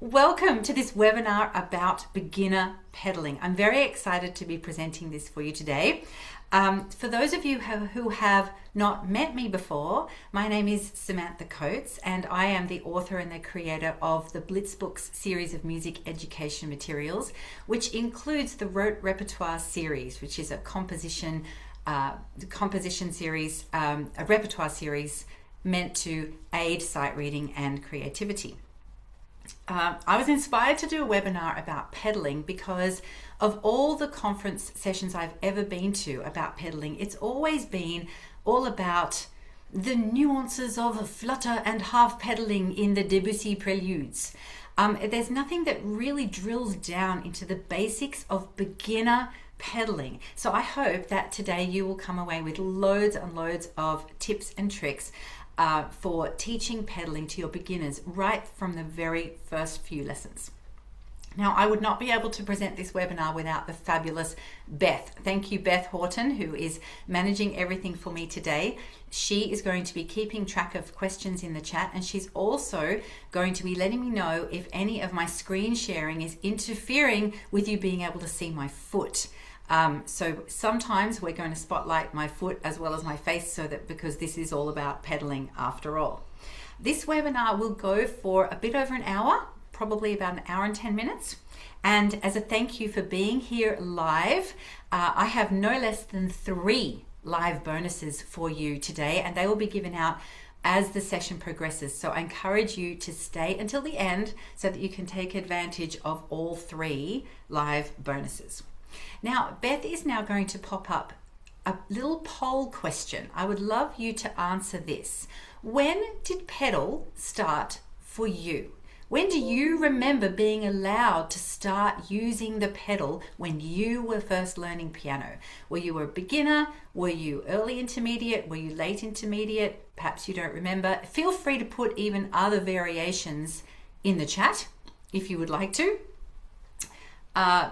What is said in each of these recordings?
Welcome to this webinar about beginner pedaling. I'm very excited to be presenting this for you today. For those of you who have not met me before, my name is Samantha Coates and I am the author and the creator of the Blitzbooks series of music education materials, which includes the Rote Repertoire series, which is a composition series, a repertoire series meant to aid sight reading and creativity. I was inspired to do a webinar about pedaling because of all the conference sessions I've ever been to about pedaling, it's always been all about the nuances of flutter and half pedaling in the Debussy preludes. There's nothing that really drills down into the basics of beginner pedaling. So I hope that today you will come away with loads and loads of tips and tricks for teaching pedaling to your beginners right from the very first few lessons. Now, I would not be able to present this webinar without the fabulous Beth. Thank you, Beth Horton, who is managing everything for me today. She is going to be keeping track of questions in the chat, and she's also going to be letting me know if any of my screen sharing is interfering with you being able to see my foot. So sometimes we're going to spotlight my foot as well as my face because this is all about pedaling after all. This webinar will go for a bit over an hour, probably about an hour and 10 minutes. And as a thank you for being here live, I have no less than 3 live bonuses for you today, and they will be given out as the session progresses. So I encourage you to stay until the end so that you can take advantage of all 3 live bonuses. Now, Beth is now going to pop up a little poll question. I would love you to answer this. When did pedal start for you? When do you remember being allowed to start using the pedal when you were first learning piano? Were you a beginner? Were you early intermediate? Were you late intermediate? Perhaps you don't remember. Feel free to put even other variations in the chat if you would like to.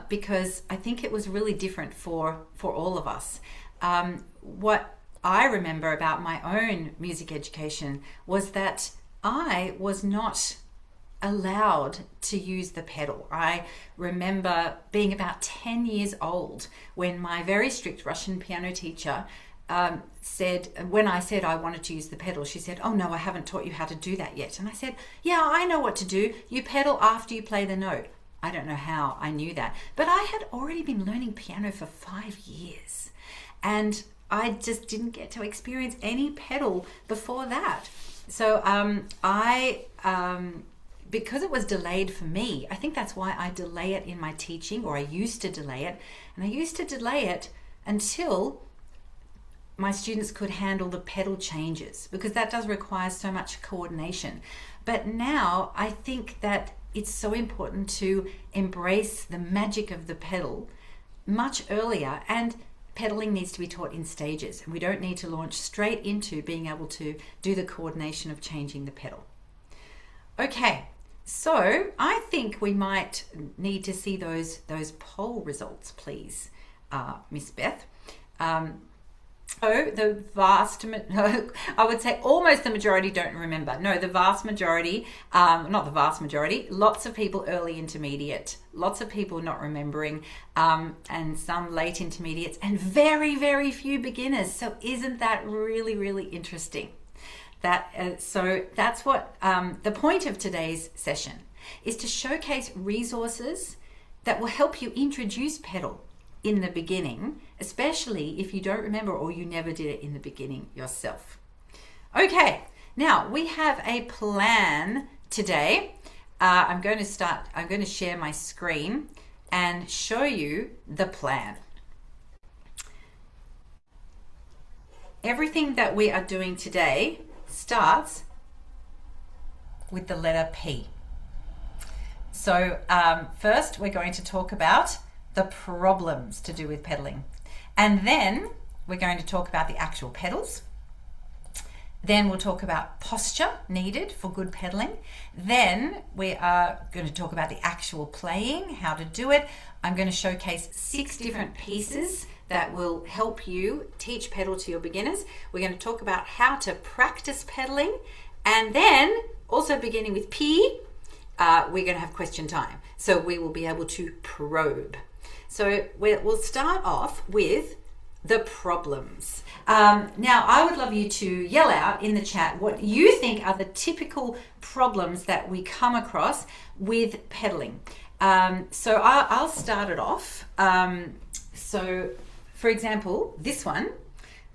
Because I think it was really different for all of us. What I remember about my own music education was that I was not allowed to use the pedal. I remember being about 10 years old when my very strict Russian piano teacher said, when I said I wanted to use the pedal, she said, "Oh no, I haven't taught you how to do that yet." And I said, "Yeah, I know what to do. You pedal after you play the note." I don't know how I knew that, but I had already been learning piano for 5 years and I just didn't get to experience any pedal before that. So because it was delayed for me, I think that's why I delay it in my teaching, or I used to delay it. And I used to delay it until my students could handle the pedal changes, because that does require so much coordination. But now I think that it's so important to embrace the magic of the pedal much earlier, and pedaling needs to be taught in stages, and we don't need to launch straight into being able to do the coordination of changing the pedal. Okay, so I think we might need to see those poll results, please, Miss Beth. The vast, I would say almost the majority don't remember. No, the vast majority, not the vast majority, lots of people early intermediate, lots of people not remembering, and some late intermediates, and very, very few beginners. So isn't that really, really interesting? So that's what the point of today's session is, to showcase resources that will help you introduce pedal in the beginning, especially if you don't remember or you never did it in the beginning yourself. Okay, now we have a plan today. I'm going to share my screen and show you the plan. Everything that we are doing today starts with the letter P. So first we're going to talk about the problems to do with pedaling, and then we're going to talk about the actual pedals. Then we'll talk about posture needed for good pedaling. Then we are going to talk about the actual playing, how to do it. I'm going to showcase 6 different pieces that will help you teach pedal to your beginners. We're going to talk about how to practice pedaling, and then also beginning with P, we're going to have question time. So we will be able to probe. So we'll start off with the problems. Now, I would love you to yell out in the chat what you think are the typical problems that we come across with pedaling. So I'll start it off. So, for example, this one,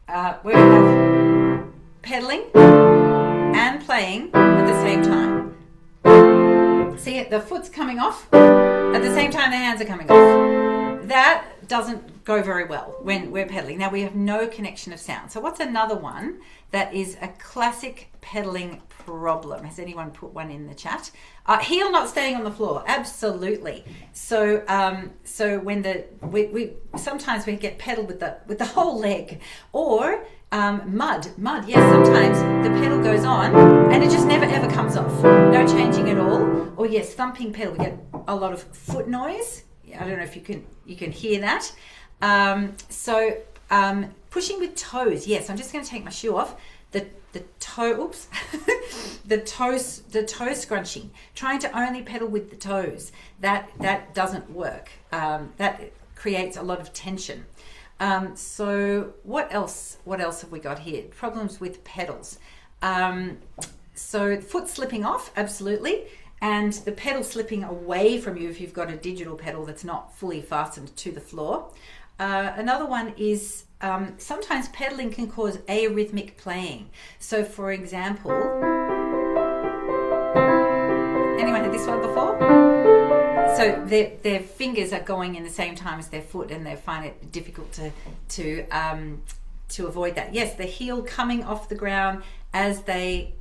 where we have pedaling and playing at the same time. See it, the foot's coming off, at the same time the hands are coming off. That doesn't go very well when we're pedaling. Now we have no connection of sound. So what's another one that is a classic pedaling problem? Has anyone put one in the chat? Heel not staying on the floor. Absolutely. So when we sometimes we get pedaled with the whole leg, or mud. Yes, sometimes the pedal goes on and it just never ever comes off. No changing at all. Or yes, thumping pedal. We get a lot of foot noise. I don't know if you can hear that. Pushing with toes. Yes, I'm just going to take my shoe off. The toe scrunching. Trying to only pedal with the toes. That doesn't work. That creates a lot of tension. So what else have we got here? Problems with pedals. So foot slipping off, absolutely. And the pedal slipping away from you if you've got a digital pedal that's not fully fastened to the floor. Another one is sometimes pedaling can cause arrhythmic playing. So for example, anyone had this one before? So their fingers are going in the same time as their foot, and they find it difficult to avoid that. Yes, the heel coming off the ground as they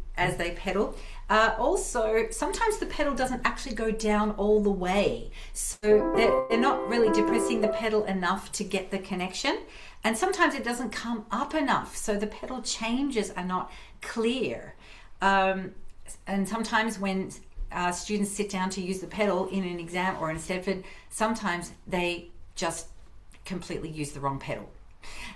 pedal. Also, sometimes the pedal doesn't actually go down all the way. So they're not really depressing the pedal enough to get the connection. And sometimes it doesn't come up enough. So the pedal changes are not clear. And sometimes when students sit down to use the pedal in an exam or in Stedford, sometimes they just completely use the wrong pedal.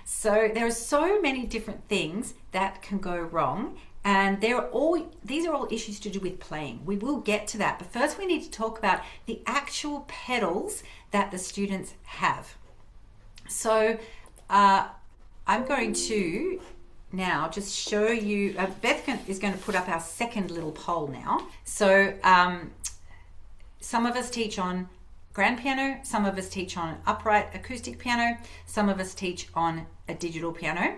So there are so many different things that can go wrong. And these are all issues to do with playing. We will get to that. But first we need to talk about the actual pedals that the students have. So I'm going to now just show you, Beth is going to put up our second little poll now. So some of us teach on grand piano, some of us teach on upright acoustic piano, some of us teach on a digital piano.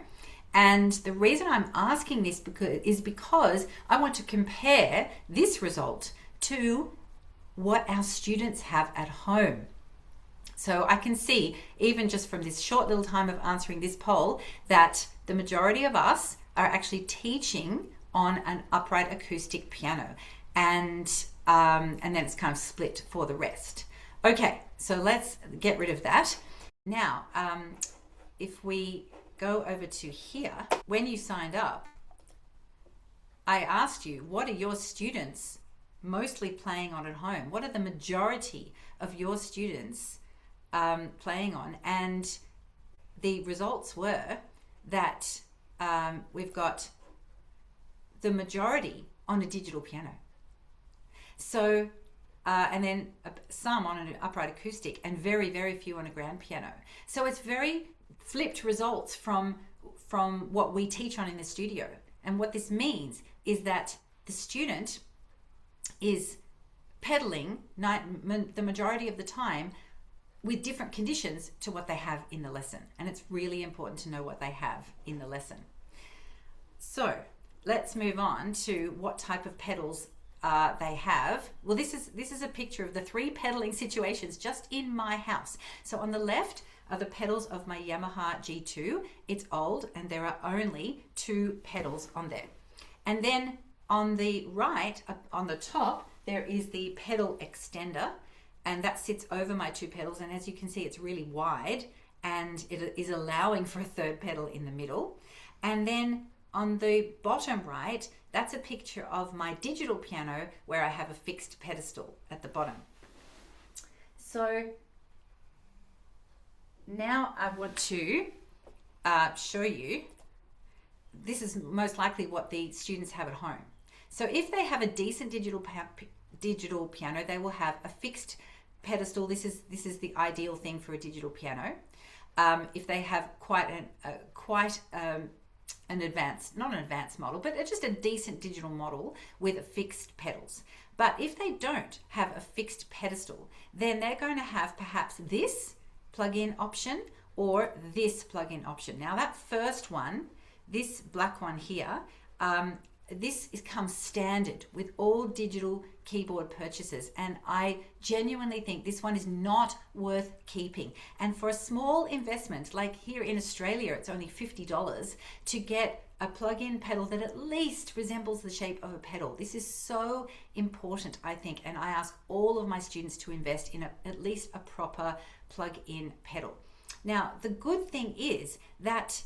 And the reason I'm asking this is because I want to compare this result to what our students have at home. So I can see, even just from this short little time of answering this poll, that the majority of us are actually teaching on an upright acoustic piano. And then it's kind of split for the rest. Okay, so let's get rid of that. Now, if we go over to here, when you signed up, I asked you, what are your students mostly playing on at home? What are the majority of your students playing on? And the results were that we've got the majority on a digital piano. So, and then some on an upright acoustic, and very, very few on a grand piano. So it's very flipped results from what we teach on in the studio. And what this means is that the student is pedaling the majority of the time with different conditions to what they have in the lesson. And it's really important to know what they have in the lesson. So let's move on to what type of pedals they have. Well, this is a picture of the 3 pedaling situations just in my house. So on the left are the pedals of my Yamaha G2. It's old and there are only 2 pedals on there. And then on the right, on the top, there is the pedal extender, and that sits over my 2 pedals. And as you can see, it's really wide and it is allowing for a 3rd pedal in the middle. And then on the bottom right, that's a picture of my digital piano where I have a fixed pedestal at the bottom. So now I want to show you, this is most likely what the students have at home. So if they have a decent digital piano, they will have a fixed pedestal. This is the ideal thing for a digital piano. If they have quite an advanced, not an advanced model, but just a decent digital model with fixed pedals. But if they don't have a fixed pedestal, then they're going to have perhaps this plug-in option or this plug-in option. Now that first one, this black one here, this comes standard with all digital keyboard purchases, and I genuinely think this one is not worth keeping. And for a small investment, like here in Australia, it's only $50 to get a plug-in pedal that at least resembles the shape of a pedal. This is so important, I think, and I ask all of my students to invest in at least a proper plug-in pedal. Now, the good thing is that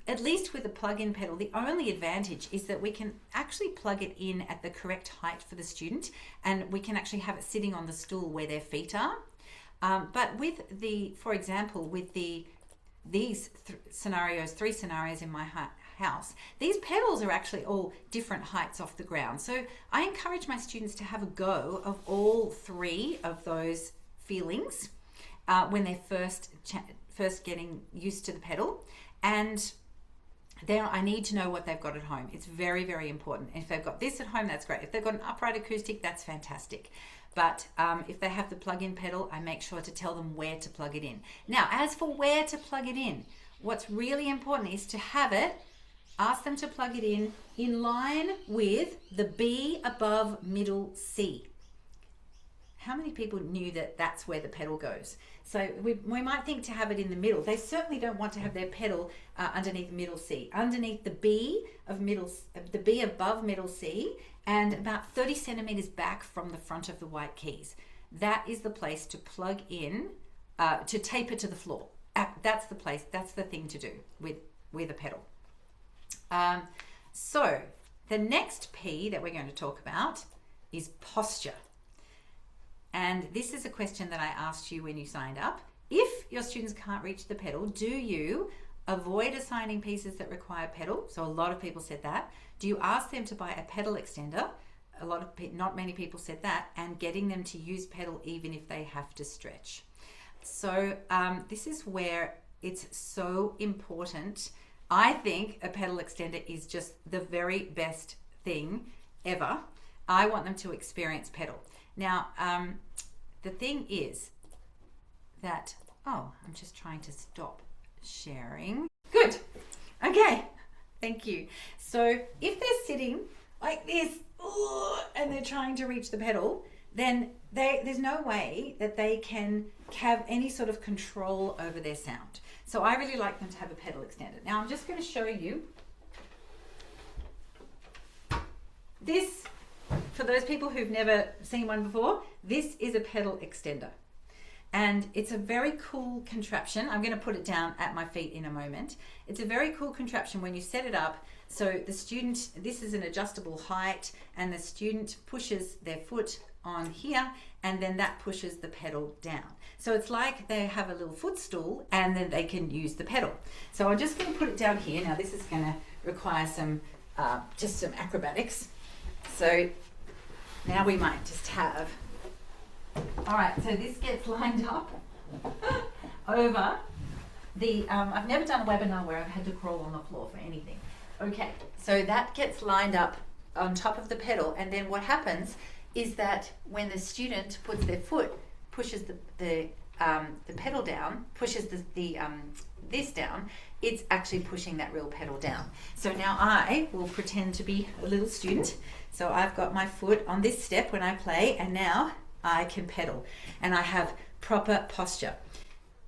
at least with a plug-in pedal, the only advantage is that we can actually plug it in at the correct height for the student, and we can actually have it sitting on the stool where their feet are. But with for example, with these three scenarios in my house, these pedals are actually all different heights off the ground. So I encourage my students to have a go of all three of those feelings when they're first getting used to the pedal. And then I need to know what they've got at home. It's very, very important. If they've got this at home, that's great. If they've got an upright acoustic, that's fantastic. But if they have the plug-in pedal, I make sure to tell them where to plug it in. Now, as for where to plug it in, what's really important is to have it, ask them to plug it in line with the B above middle C. How many people knew that that's where the pedal goes? So we might think to have it in the middle. They certainly don't want to have their pedal underneath middle C, underneath the B above middle C, and about 30 centimeters back from the front of the white keys. That is the place to plug in, to tape it to the floor. That's the place. That's the thing to do with a pedal. So the next P that we're going to talk about is posture. And this is a question that I asked you when you signed up. If your students can't reach the pedal, do you avoid assigning pieces that require pedal? So a lot of people said that. Do you ask them to buy a pedal extender? Not many people said that. And getting them to use pedal even if they have to stretch. So this is where it's so important. I think a pedal extender is just the very best thing ever. I want them to experience pedal. Now, the thing is that, I'm just trying to stop sharing. Good. Okay. Thank you. So if they're sitting like this, and they're trying to reach the pedal, then there's no way that they can have any sort of control over their sound. So I really like them to have a pedal extender. Now I'm just going to show you this. For those people who've never seen one before, this is a pedal extender. And it's a very cool contraption. I'm going to put it down at my feet in a moment. It's a very cool contraption when you set it up. So the student, this is an adjustable height, and the student pushes their foot on here, and then that pushes the pedal down. So it's like they have a little footstool, and then they can use the pedal. So I'm just going to put it down here. Now this is going to require some acrobatics. So now we might just have, all right, so this gets lined up over the, I've never done a webinar where I've had to crawl on the floor for anything. Okay, so that gets lined up on top of the pedal, and then what happens is that when the student puts their foot, pushes the pedal down, pushes this down, it's actually pushing that real pedal down. So now I will pretend to be a little student. So I've got my foot on this step when I play, and now I can pedal, and I have proper posture.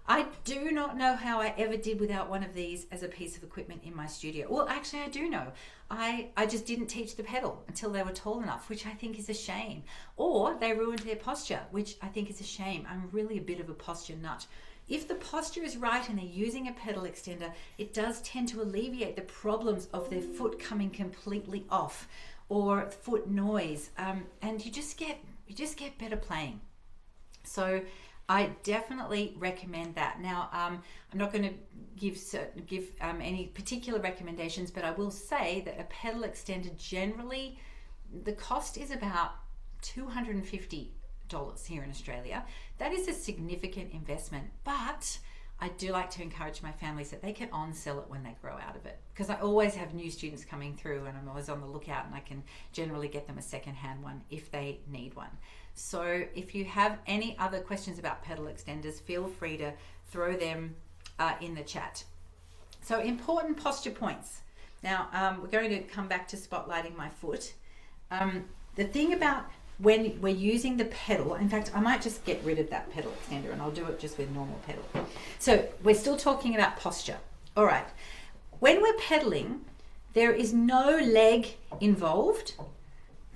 I do not know how I ever did without one of these as a piece of equipment in my studio. Well, actually I do know. I just didn't teach the pedal until they were tall enough, which I think is a shame. Or they ruined their posture, which I think is a shame. I'm really a bit of a posture nut. If the posture is right and they're using a pedal extender, it does tend to alleviate the problems of their foot coming completely off or foot noise, and you just get better playing. So I definitely recommend that. Now, I'm not going to give any particular recommendations, but I will say that a pedal extender generally the cost is about $250 here in Australia. That is a significant investment, but I do like to encourage my families that they can on-sell it when they grow out of it, because I always have new students coming through and I'm always on the lookout, and I can generally get them a second-hand one if they need one. So if you have any other questions about pedal extenders, feel free to throw them in the chat. So important posture points. Now we're going to come back to spotlighting my foot. The thing about when we're using the pedal, in fact, I might just get rid of that pedal extender and I'll do it just with normal pedal. So we're still talking about posture. All right. When we're pedaling, there is no leg involved.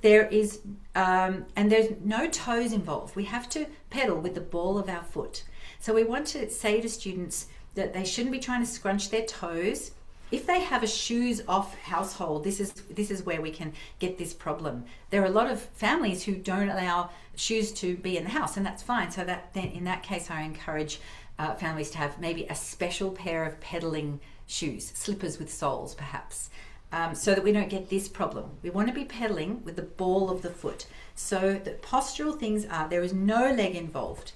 There is, and there's no toes involved. We have to pedal with the ball of our foot. So we want to say to students that they shouldn't be trying to scrunch their toes. If they have a shoes off household, this is where we can get this problem. There are a lot of families who don't allow shoes to be in the house, and that's fine. So that then in that case, I encourage families to have maybe a special pair of pedaling shoes, slippers with soles perhaps, so that we don't get this problem. We want to be pedaling with the ball of the foot. So the postural things are, there is no leg involved.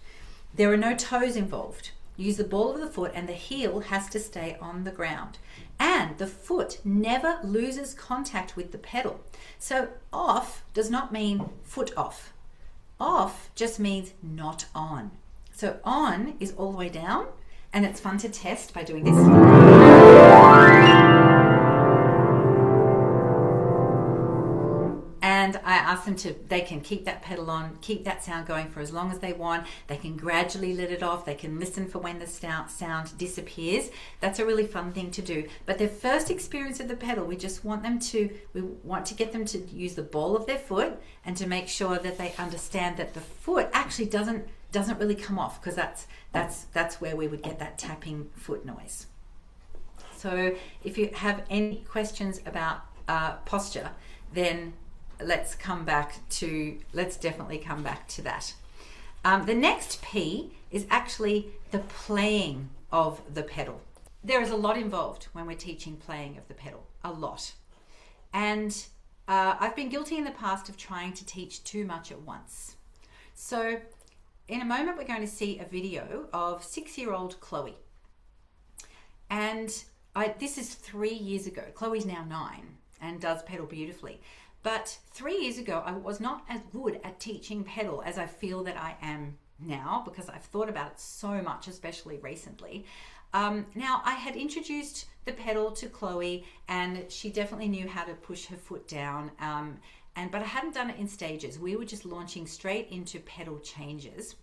There are no toes involved. Use the ball of the foot and the heel has to stay on the ground. And the foot never loses contact with the pedal. So off does not mean foot off. Off just means not on. So on is all the way down, and it's fun to test by doing this. And I ask them they can keep that pedal on, keep that sound going for as long as they want. They can gradually let it off. They can listen for when the sound disappears. That's a really fun thing to do. But their first experience of the pedal, we want to get them to use the ball of their foot and to make sure that they understand that the foot actually doesn't really come off, because that's where we would get that tapping foot noise. So if you have any questions about posture, then let's definitely come back to that. The next P is actually the playing of the pedal. There is a lot involved when we're teaching playing of the pedal, a lot. And I've been guilty in the past of trying to teach too much at once. So in a moment, we're going to see a video of 6-year-old Chloe. And this is 3 years ago. Chloe's now 9 and does pedal beautifully. But 3 years ago, I was not as good at teaching pedal as I feel that I am now, because I've thought about it so much, especially recently. Now, I had introduced the pedal to Chloe, and she definitely knew how to push her foot down, but I hadn't done it in stages. We were just launching straight into pedal changes.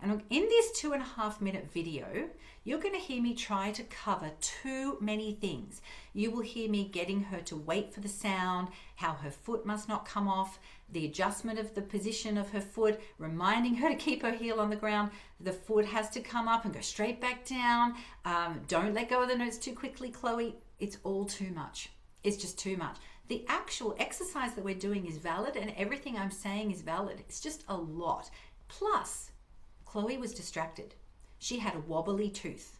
And in this 2.5-minute video, you're going to hear me try to cover too many things. You will hear me getting her to wait for the sound, how her foot must not come off, the adjustment of the position of her foot, reminding her to keep her heel on the ground. The foot has to come up and go straight back down. Don't let go of the notes too quickly, Chloe. It's all too much. It's just too much. The actual exercise that we're doing is valid, and everything I'm saying is valid. It's just a lot. Plus, Chloe was distracted. She had a wobbly tooth,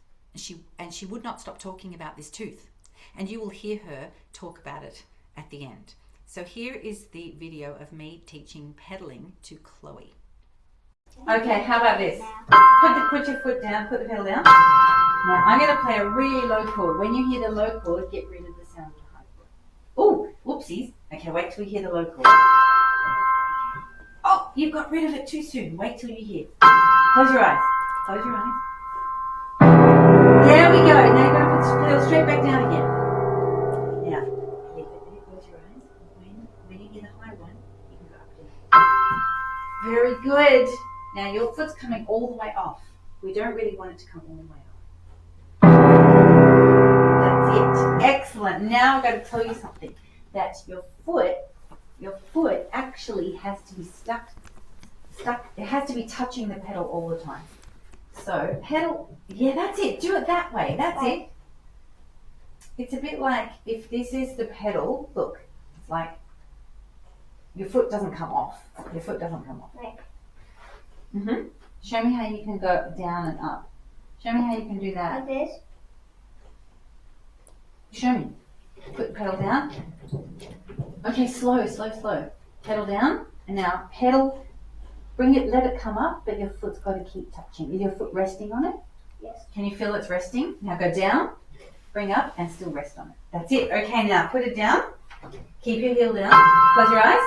and she would not stop talking about this tooth. And you will hear her talk about it at the end. So here is the video of me teaching pedaling to Chloe. Okay, how about this? Put your foot down, put the pedal down. Now I'm going to play a really low chord. When you hear the low chord, get rid of the sound of the high chord. Oh, whoopsies. Okay, wait till you hear the low chord. Oh, you got rid of it too soon. Wait till you hear. Close your eyes. Close your eyes. There we go. Now you're going to put the pedal straight back down again. Now, close your eyes. When you hear the high one, you can go up and down. Very good. Now your foot's coming all the way off. We don't really want it to come all the way off. That's it. Excellent. Now I've got to tell you something. That your foot actually has to be stuck. It has to be touching the pedal all the time. So pedal, yeah, that's it. Do it that way. That's it. It's a bit like if this is the pedal, look, it's like your foot doesn't come off. Your foot doesn't come off. Right. Mm-hmm. Show me how you can go down and up. Show me how you can do that. Like this? Show me. Put the pedal down. Okay, slow. pedal down, and now pedal, bring it, let it come up, but your foot's got to keep touching. Is your foot resting on it? Yes. Can you feel it's resting? Now go down, bring up, and still rest on it. That's it. Okay, now put it down. Keep your heel down. Close your eyes.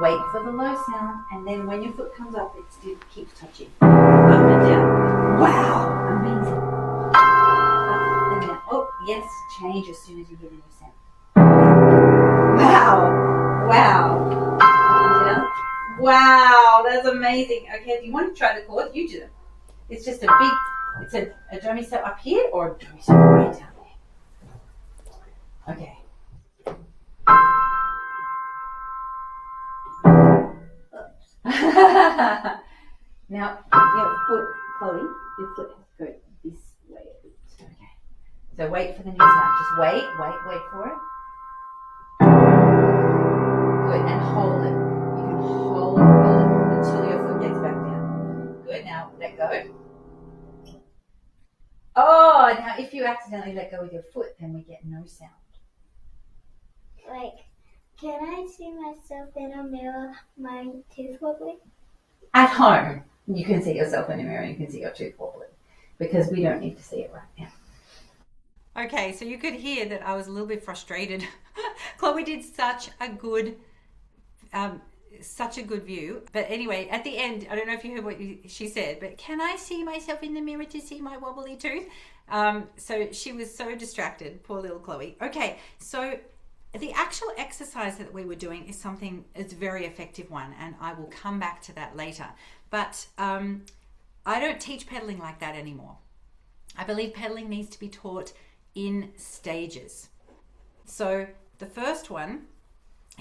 Wait for the low sound, and then when your foot comes up, it still keeps touching. Up and down. Wow, amazing. Up and down. Oh, yes, change as soon as you hear the new sound. Wow, wow. Up and down. Wow, that's amazing. Okay, if you want to try the chords, you do them. It's just a big, it's a do re mi so up here or a do re mi so right down there. Okay. Now, your foot, Chloe, your foot has to go this way a bit. Okay. So wait for the new sound. Just wait for it. Good, and hold it. You can hold it until your foot gets back down. Good, now let go. Oh, now if you accidentally let go with your foot, then we get no sound. Like, can I see myself in a mirror, my tooth wobbling? At home, you can see yourself in the mirror and you can see your tooth wobbling, because we don't need to see it right now. Okay, so you could hear that I was a little bit frustrated. Chloe did such a good view. But anyway, at the end, I don't know if you heard what she said, but can I see myself in the mirror to see my wobbly tooth? So she was so distracted, poor little Chloe. Okay, so the actual exercise that we were doing is something, it's a very effective one, and I will come back to that later. But I don't teach pedaling like that anymore. I believe pedaling needs to be taught in stages. So the first one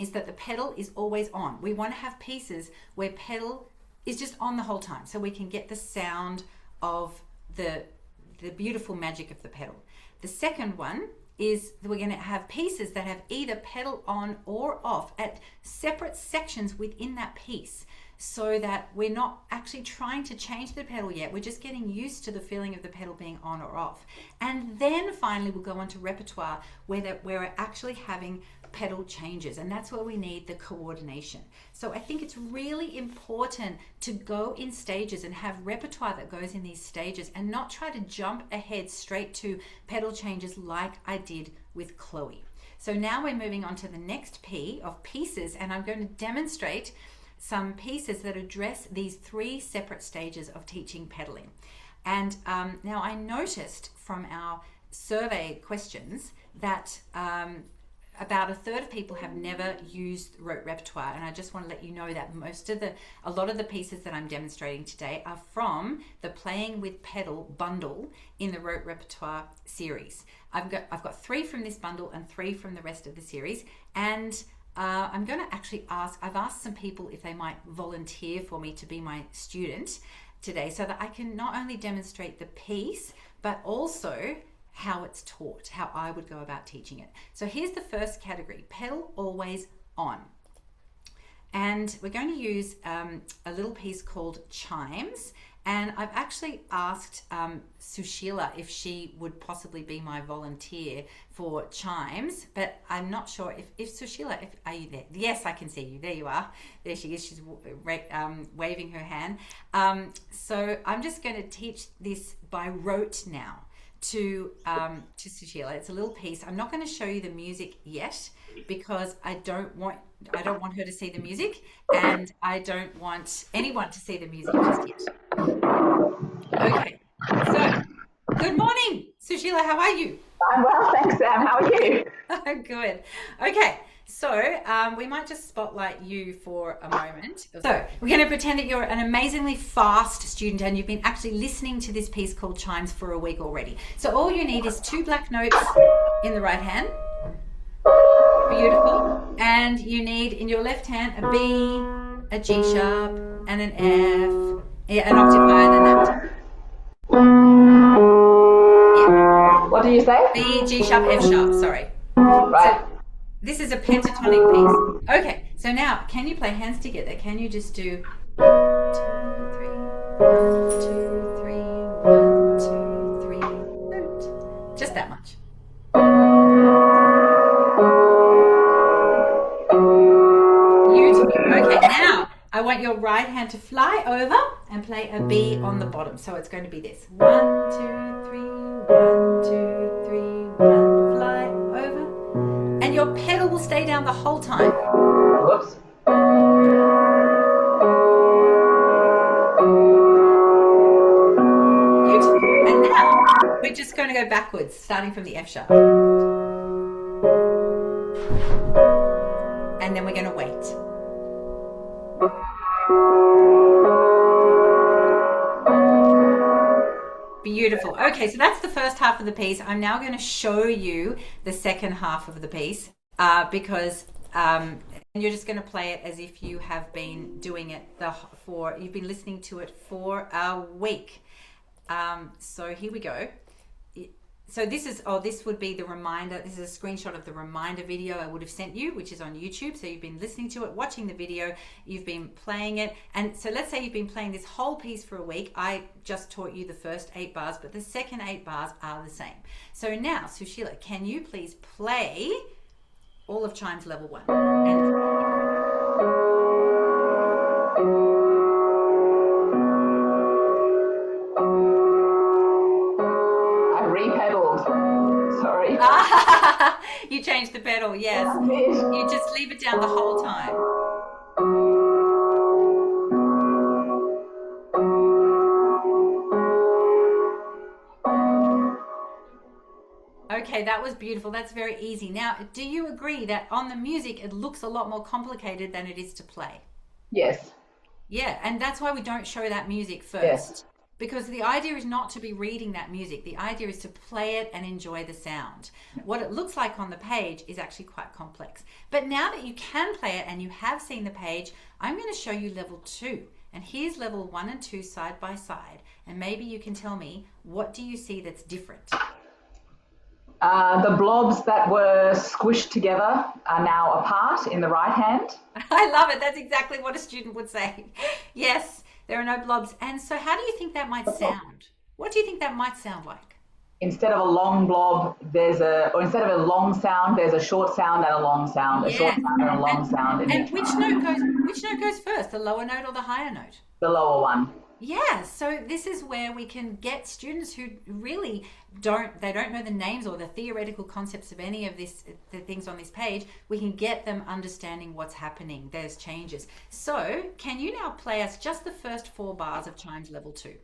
is that the pedal is always on. We want to have pieces where pedal is just on the whole time, so we can get the sound of the beautiful magic of the pedal. The second one is that we're going to have pieces that have either pedal on or off at separate sections within that piece, so that we're not actually trying to change the pedal yet. We're just getting used to the feeling of the pedal being on or off. And then finally we'll go on to repertoire, where we're actually having pedal changes, and that's where we need the coordination. So I think it's really important to go in stages and have repertoire that goes in these stages, and not try to jump ahead straight to pedal changes like I did with Chloe. So now we're moving on to the next P of pieces, and I'm going to demonstrate some pieces that address these three separate stages of teaching pedaling. And now I noticed from our survey questions that about a third of people have never used rote repertoire, and I just want to let you know that a lot of the pieces that I'm demonstrating today are from the Playing with Pedal bundle in the rote repertoire series. I've got 3 from this bundle and 3 from the rest of the series, and I'm going to actually I've asked some people if they might volunteer for me to be my student today, so that I can not only demonstrate the piece, but also how it's taught, how I would go about teaching it. So here's the first category: pedal always on. And we're going to use a little piece called Chimes. And I've actually asked Sushila if she would possibly be my volunteer for Chimes, but I'm not sure if Sushila, are you there? Yes, I can see you. There you are. There she is. She's waving her hand. So I'm just going to teach this by rote now to Sushila. It's a little piece. I'm not going to show you the music yet, because I don't want her to see the music, and I don't want anyone to see the music just yet. Okay, so good morning, Sushila. How are you? I'm well, thanks, Sam. How are you? Good. Okay, so we might just spotlight you for a moment. So we're going to pretend that you're an amazingly fast student and you've been actually listening to this piece called Chimes for a week already. So all you need is 2 black notes in the right hand. Beautiful. And you need in your left hand a B, a G sharp, and an F. Yeah, an octave higher than that. Yeah. What do you say? B, G sharp, F sharp, sorry. Right. So this is a pentatonic piece. Okay, so now can you play hands together? Can you just do 1, 2, 3, 1, 2, 3, 1, 2, 3, root. Just that much. Beautiful. Okay, now I want your right hand to fly over and play a B on the bottom. So it's going to be this. 1, 2, 3, 1, 2, 3, 1, fly over. And your pedal will stay down the whole time. Whoops. Beautiful. And now we're just going to go backwards, starting from the F sharp. And then we're going to wait. Beautiful. Okay, so that's the first half of the piece. I'm now going to show you the second half of the piece because you're just going to play it as if you have been doing it you've been listening to it for a week. So here we go. So this would be the reminder. This is a screenshot of the reminder video I would have sent you, which is on YouTube. So you've been listening to it, watching the video, you've been playing it. And so let's say you've been playing this whole piece for a week. I just taught you the first 8 bars, but the second 8 bars are the same. So now, Sushila, can you please play all of Chimes Level 1? Sorry. You changed the pedal, yes. You just leave it down the whole time. Okay, that was beautiful. That's very easy. Now, do you agree that on the music, it looks a lot more complicated than it is to play? Yes. Yeah, and that's why we don't show that music first. Yes. Because the idea is not to be reading that music. The idea is to play it and enjoy the sound. What it looks like on the page is actually quite complex. But now that you can play it and you have seen the page, I'm going to show you level 2. And here's level 1 and 2 side by side. And maybe you can tell me, what do you see that's different? The blobs that were squished together are now apart in the right hand. I love it. That's exactly what a student would say. Yes. There are no blobs. And so how do you think that might sound? What do you think that might sound like? Instead of a long blob, instead of a long sound, there's a short sound and a long sound, a short sound and a long sound. And which note goes first, the lower note or the higher note? The lower one. Yeah, so this is where we can get students who really don't know the names or the theoretical concepts of any of the things on this page. We can get them understanding what's happening. There's changes. So can you now play us just the first 4 bars of Chimes Level 2?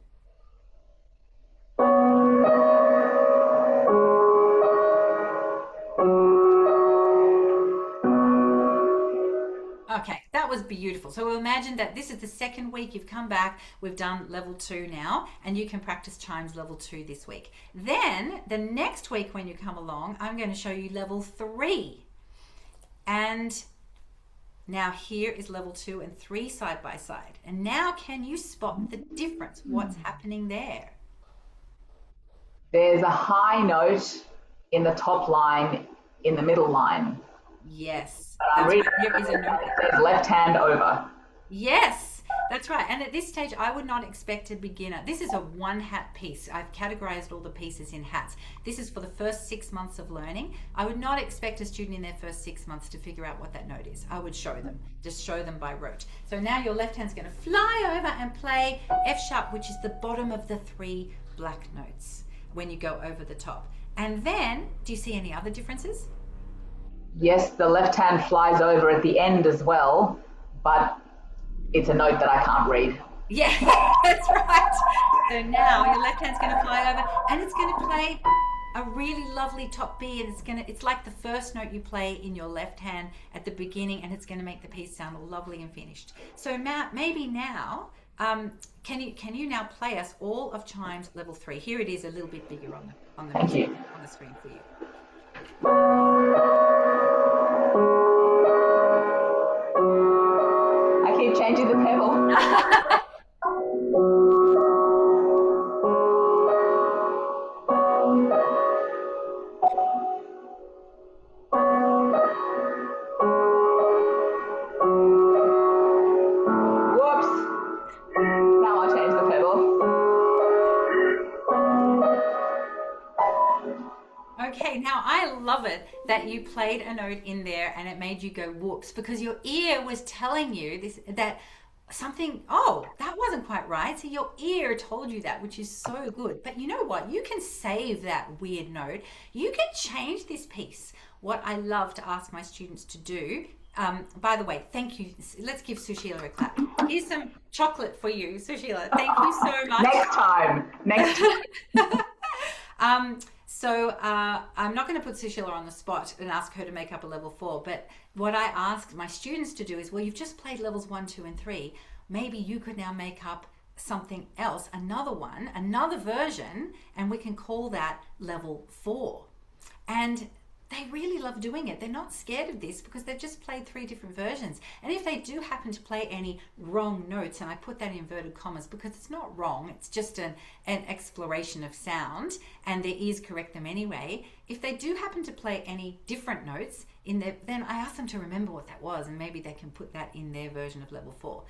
Okay, that was beautiful. So we'll imagine that this is the second week you've come back. We've done level 2 now, and you can practice Chimes Level 2 this week. Then the next week when you come along, I'm going to show you level 3. And now here is level 2 and 3 side by side. And now can you spot the difference? What's happening there? There's a high note in the top line, in the middle line. Yes. There is a note that says left hand over. Yes, that's right. And at this stage, I would not expect a beginner. This is a 1-hat piece. I've categorized all the pieces in hats. This is for the first 6 months of learning. I would not expect a student in their first 6 months to figure out what that note is. I would show them, just show them by rote. So now your left hand's going to fly over and play F sharp, which is the bottom of the 3 black notes when you go over the top. And then, do you see any other differences? Yes, the left hand flies over at the end as well, but it's a note that I can't read. Yeah, that's right. So now your left hand's going to fly over and it's going to play a really lovely top B, and it's like the first note you play in your left hand at the beginning, and it's going to make the piece sound all lovely and finished. So Matt, maybe now, can you now play us all of Chimes Level 3? Here it is a little bit bigger on the screen for you. I keep changing the pedal. love it that you played a note in there and it made you go whoops, because your ear was telling you this, that something, oh, that wasn't quite right. So your ear told you that, which is so good. But you know what? You can save that weird note. You can change this piece. What I love to ask my students to do, by the way, thank you. Let's give Sushila a clap. Here's some chocolate for you, Sushila. Thank you so much. Next time. So I'm not going to put Sushila on the spot and ask her to make up a level 4, but what I ask my students to do is, well, you've just played levels 1, 2, and 3. Maybe you could now make up something else, another one, another version, and we can call that level 4. And they really love doing it. They're not scared of this because they've just played 3 different versions. And if they do happen to play any wrong notes, and I put that in inverted commas because it's not wrong, it's just an exploration of sound, and their ears correct them anyway. If they do happen to play any different notes in there, then I ask them to remember what that was, and maybe they can put that in their version of level 4.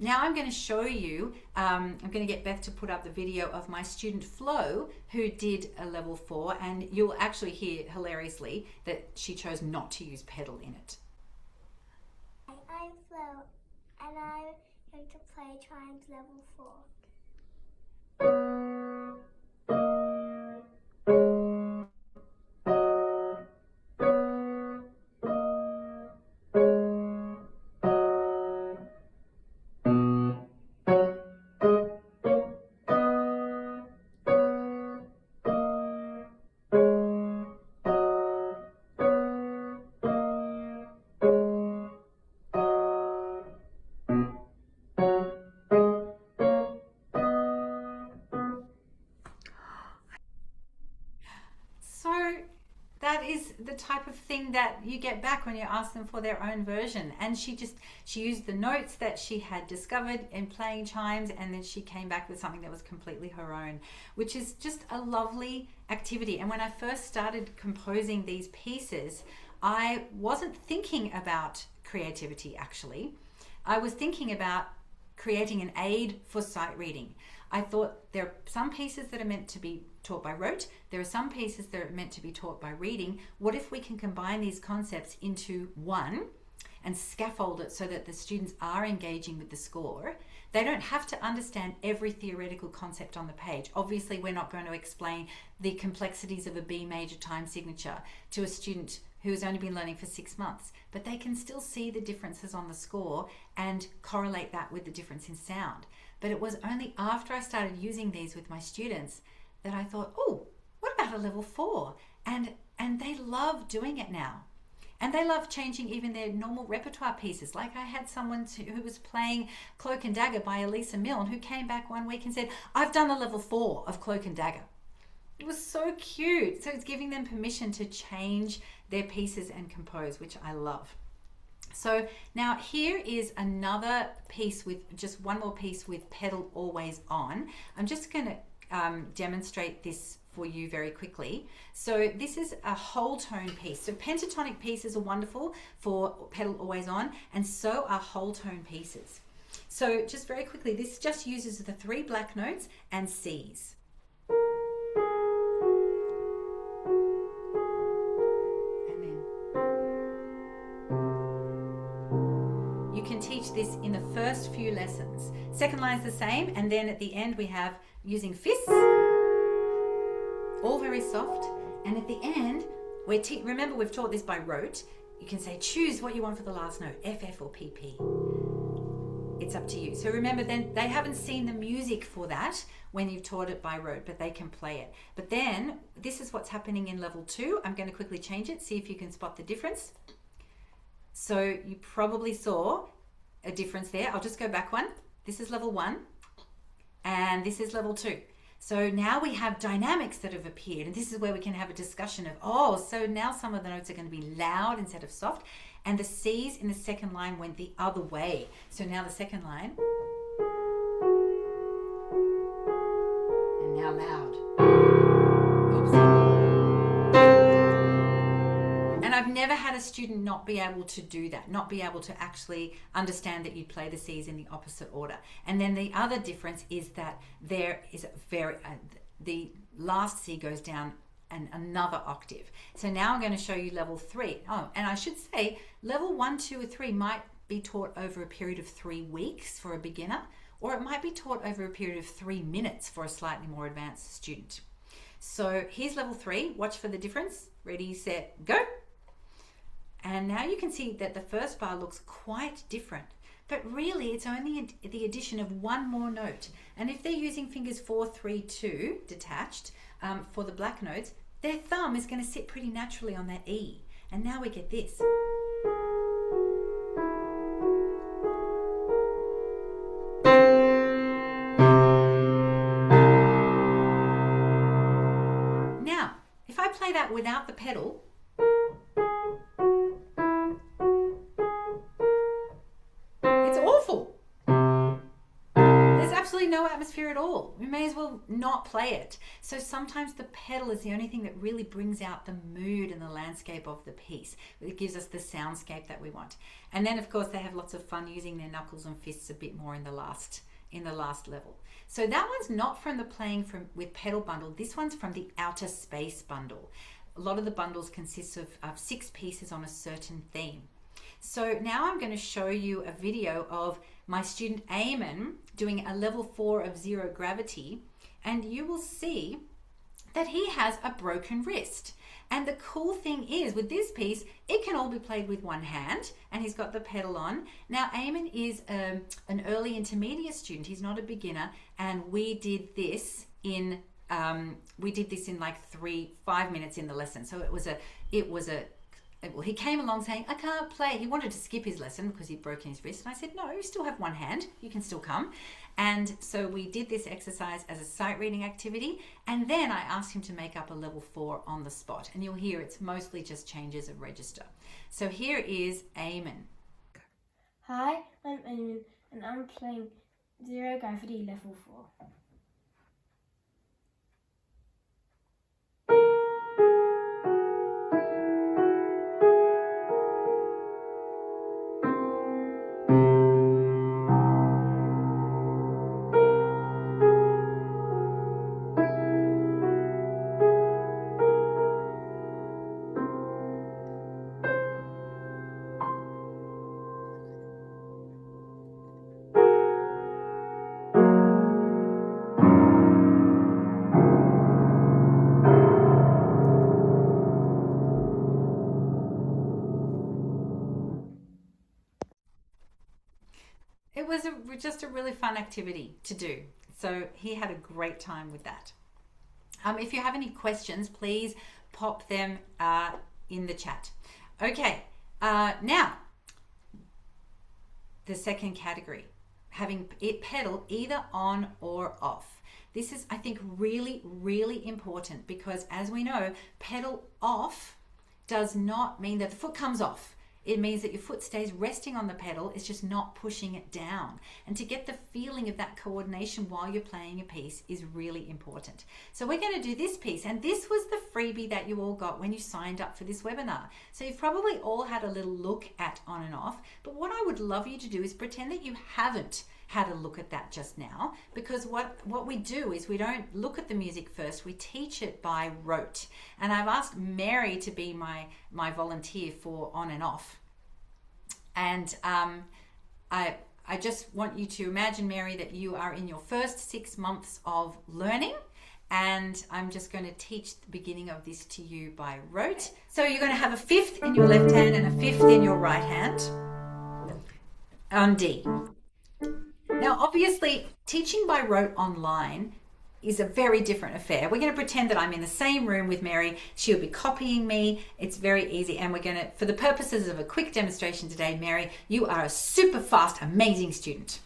Now I'm going to show you, I'm going to get Beth to put up the video of my student Flo, who did a level 4, and you'll actually hear hilariously that she chose not to use pedal in it. I'm Flo, and I'm going to play Chimes level 4. That is the type of thing that you get back when you ask them for their own version. And she used the notes that she had discovered in playing chimes, and then she came back with something that was completely her own, which is just a lovely activity. And when I first started composing these pieces, I wasn't thinking about creativity, actually. I was thinking about creating an aid for sight reading. I thought there are some pieces that are meant to be taught by rote. There are some pieces that are meant to be taught by reading. What if we can combine these concepts into one and scaffold it so that the students are engaging with the score? They don't have to understand every theoretical concept on the page. Obviously, we're not going to explain the complexities of a B major time signature to a student who has only been learning for 6 months, but they can still see the differences on the score and correlate that with the difference in sound. But it was only after I started using these with my students that I thought, oh, what about a level 4? And they love doing it now. And they love changing even their normal repertoire pieces. Like I had someone who was playing Cloak and Dagger by Elisa Milne, who came back one week and said, I've done a level 4 of Cloak and Dagger. It was so cute. So it's giving them permission to change their pieces and compose, which I love. So now here is another piece with just one more piece with pedal always on. I'm just going to demonstrate this for you very quickly. So this is a whole tone piece. So pentatonic pieces are wonderful for pedal always on, and so are whole tone pieces. So just very quickly, this just uses the 3 black notes and C's. And then you can teach this in the first few lessons. Second line is the same, and then at the end we have using fists, all very soft. And at the end, remember we've taught this by rote. You can say choose what you want for the last note, FF or PP. It's up to you. So remember, then they haven't seen the music for that when you've taught it by rote, but they can play it. But then this is what's happening in level 2. I'm going to quickly change it, see if you can spot the difference. So you probably saw a difference there. I'll just go back one. This is level 1 and this is level 2. So now we have dynamics that have appeared, and this is where we can have a discussion of, oh, so now some of the notes are going to be loud instead of soft, and the C's in the second line went the other way. So now the second line, and now loud. Oops. And I've never had a student not be able to do that, not be able to actually understand that you play the C's in the opposite order. And then the other difference is that there is the last C goes down another octave. So now I'm going to show you level 3. Oh, and I should say level 1, 2, or 3 might be taught over a period of 3 weeks for a beginner, or it might be taught over a period of 3 minutes for a slightly more advanced student. So here's level 3. Watch for the difference. Ready, set, go. And now you can see that the first bar looks quite different, but really it's only the addition of one more note. And if they're using fingers 4, 3, 2 detached for the black notes, their thumb is going to sit pretty naturally on that E. And now we get this. Now, if I play that without the pedal, it's awful. There's absolutely no atmosphere at all. We may as well not play it. So sometimes the pedal is the only thing that really brings out the mood and the landscape of the piece. It gives us the soundscape that we want. And then of course they have lots of fun using their knuckles and fists a bit more in the last level. So that one's not from the playing with pedal bundle. This one's from the outer space bundle. A lot of the bundles consist of 6 pieces on a certain theme. So now I'm going to show you a video of my student Eamon doing a level 4 of zero gravity, and you will see that he has a broken wrist. And the cool thing is with this piece, it can all be played with one hand, and he's got the pedal on. Now Eamon is an early intermediate student. He's not a beginner, and we did this in like 5 minutes in the lesson. So he came along saying, I can't play. He wanted to skip his lesson because he'd broken his wrist. And I said, no, you still have one hand. You can still come. And so we did this exercise as a sight reading activity. And then I asked him to make up a level 4 on the spot. And you'll hear it's mostly just changes of register. So here is Eamon. Hi, I'm Eamon and I'm playing Zero Gravity Level 4. It was just a really fun activity to do. So he had a great time with that. If you have any questions, please pop them in the chat. Okay, now the second category, having it pedal either on or off. This is, I think, really, really important because as we know, pedal off does not mean that the foot comes off. It means that your foot stays resting on the pedal, it's just not pushing it down. And to get the feeling of that coordination while you're playing a piece is really important. So we're going to do this piece, and this was the freebie that you all got when you signed up for this webinar. So you've probably all had a little look at on and off, but what I would love you to do is pretend that you haven't had a look at that just now, because what we do is we don't look at the music first, we teach it by rote. And I've asked Mary to be my volunteer for on and off. And I just want you to imagine, Mary, that you are in your first 6 months of learning, and I'm just going to teach the beginning of this to you by rote. So you're going to have a fifth in your left hand and a fifth in your right hand on D. Now, obviously, teaching by rote online is a very different affair. We're going to pretend that I'm in the same room with Mary. She'll be copying me. It's very easy. And we're going to, for the purposes of a quick demonstration today, Mary, you are a super fast, amazing student.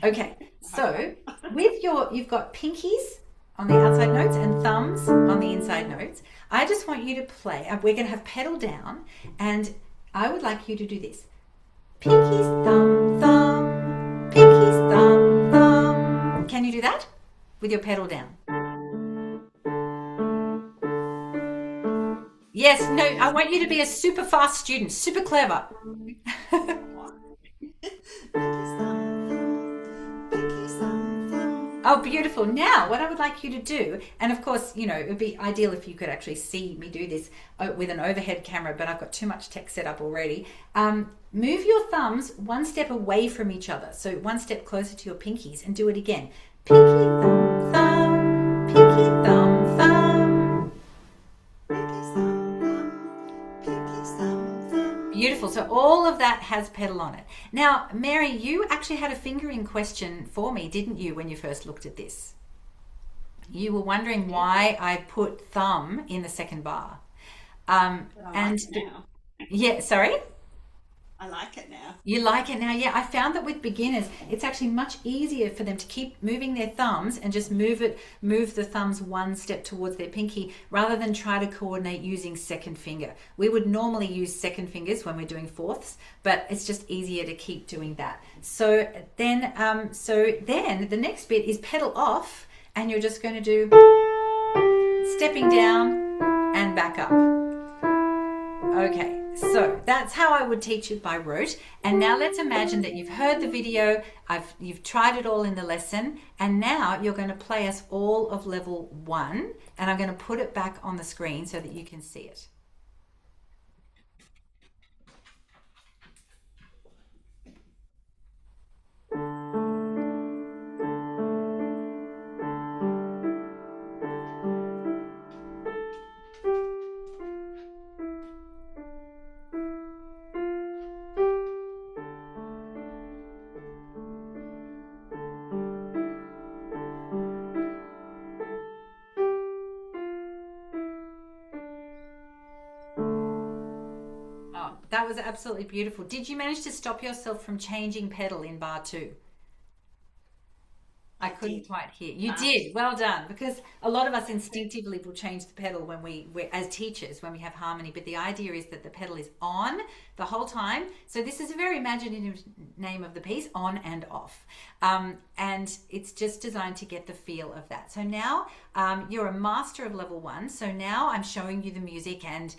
Okay, so you've got pinkies on the outside notes and thumbs on the inside notes. I just want you to play. We're going to have pedal down, and I would like you to do this. Pinkies, thumb, thumb. Pinkies, thumb, thumb. Can you do that with your pedal down? Yes, no, I want you to be a super fast student, super clever. Oh, beautiful. Now, what I would like you to do, and of course, you know, it would be ideal if you could actually see me do this with an overhead camera, but I've got too much tech set up already. Move your thumbs one step away from each other. So one step closer to your pinkies and do it again. Pinky, thumb, thumb, pinky, thumb, thumb. Beautiful. So all of that has pedal on it. Now, Mary, you actually had a fingering question for me, didn't you, when you first looked at this? You were wondering why I put thumb in the second bar. But I like it now. Yeah, sorry? I like it now. You like it now? Yeah, I found that with beginners, it's actually much easier for them to keep moving their thumbs and just move the thumbs one step towards their pinky rather than try to coordinate using second finger. We would normally use second fingers when we're doing fourths, but it's just easier to keep doing that. So then the next bit is pedal off, and you're just going to do stepping down and back up. Okay. So that's how I would teach it by rote. And now let's imagine that you've heard the video, you've tried it all in the lesson, and now you're going to play us all of level 1, and I'm going to put it back on the screen so that you can see it. That was absolutely beautiful. Did you manage to stop yourself from changing pedal in bar 2? I couldn't quite hear. You did. Well done. Because a lot of us instinctively will change the pedal when we're as teachers, when we have harmony. But the idea is that the pedal is on the whole time. So this is a very imaginative name of the piece, on and off. And it's just designed to get the feel of that. So now you're a master of level 1. So now I'm showing you the music, and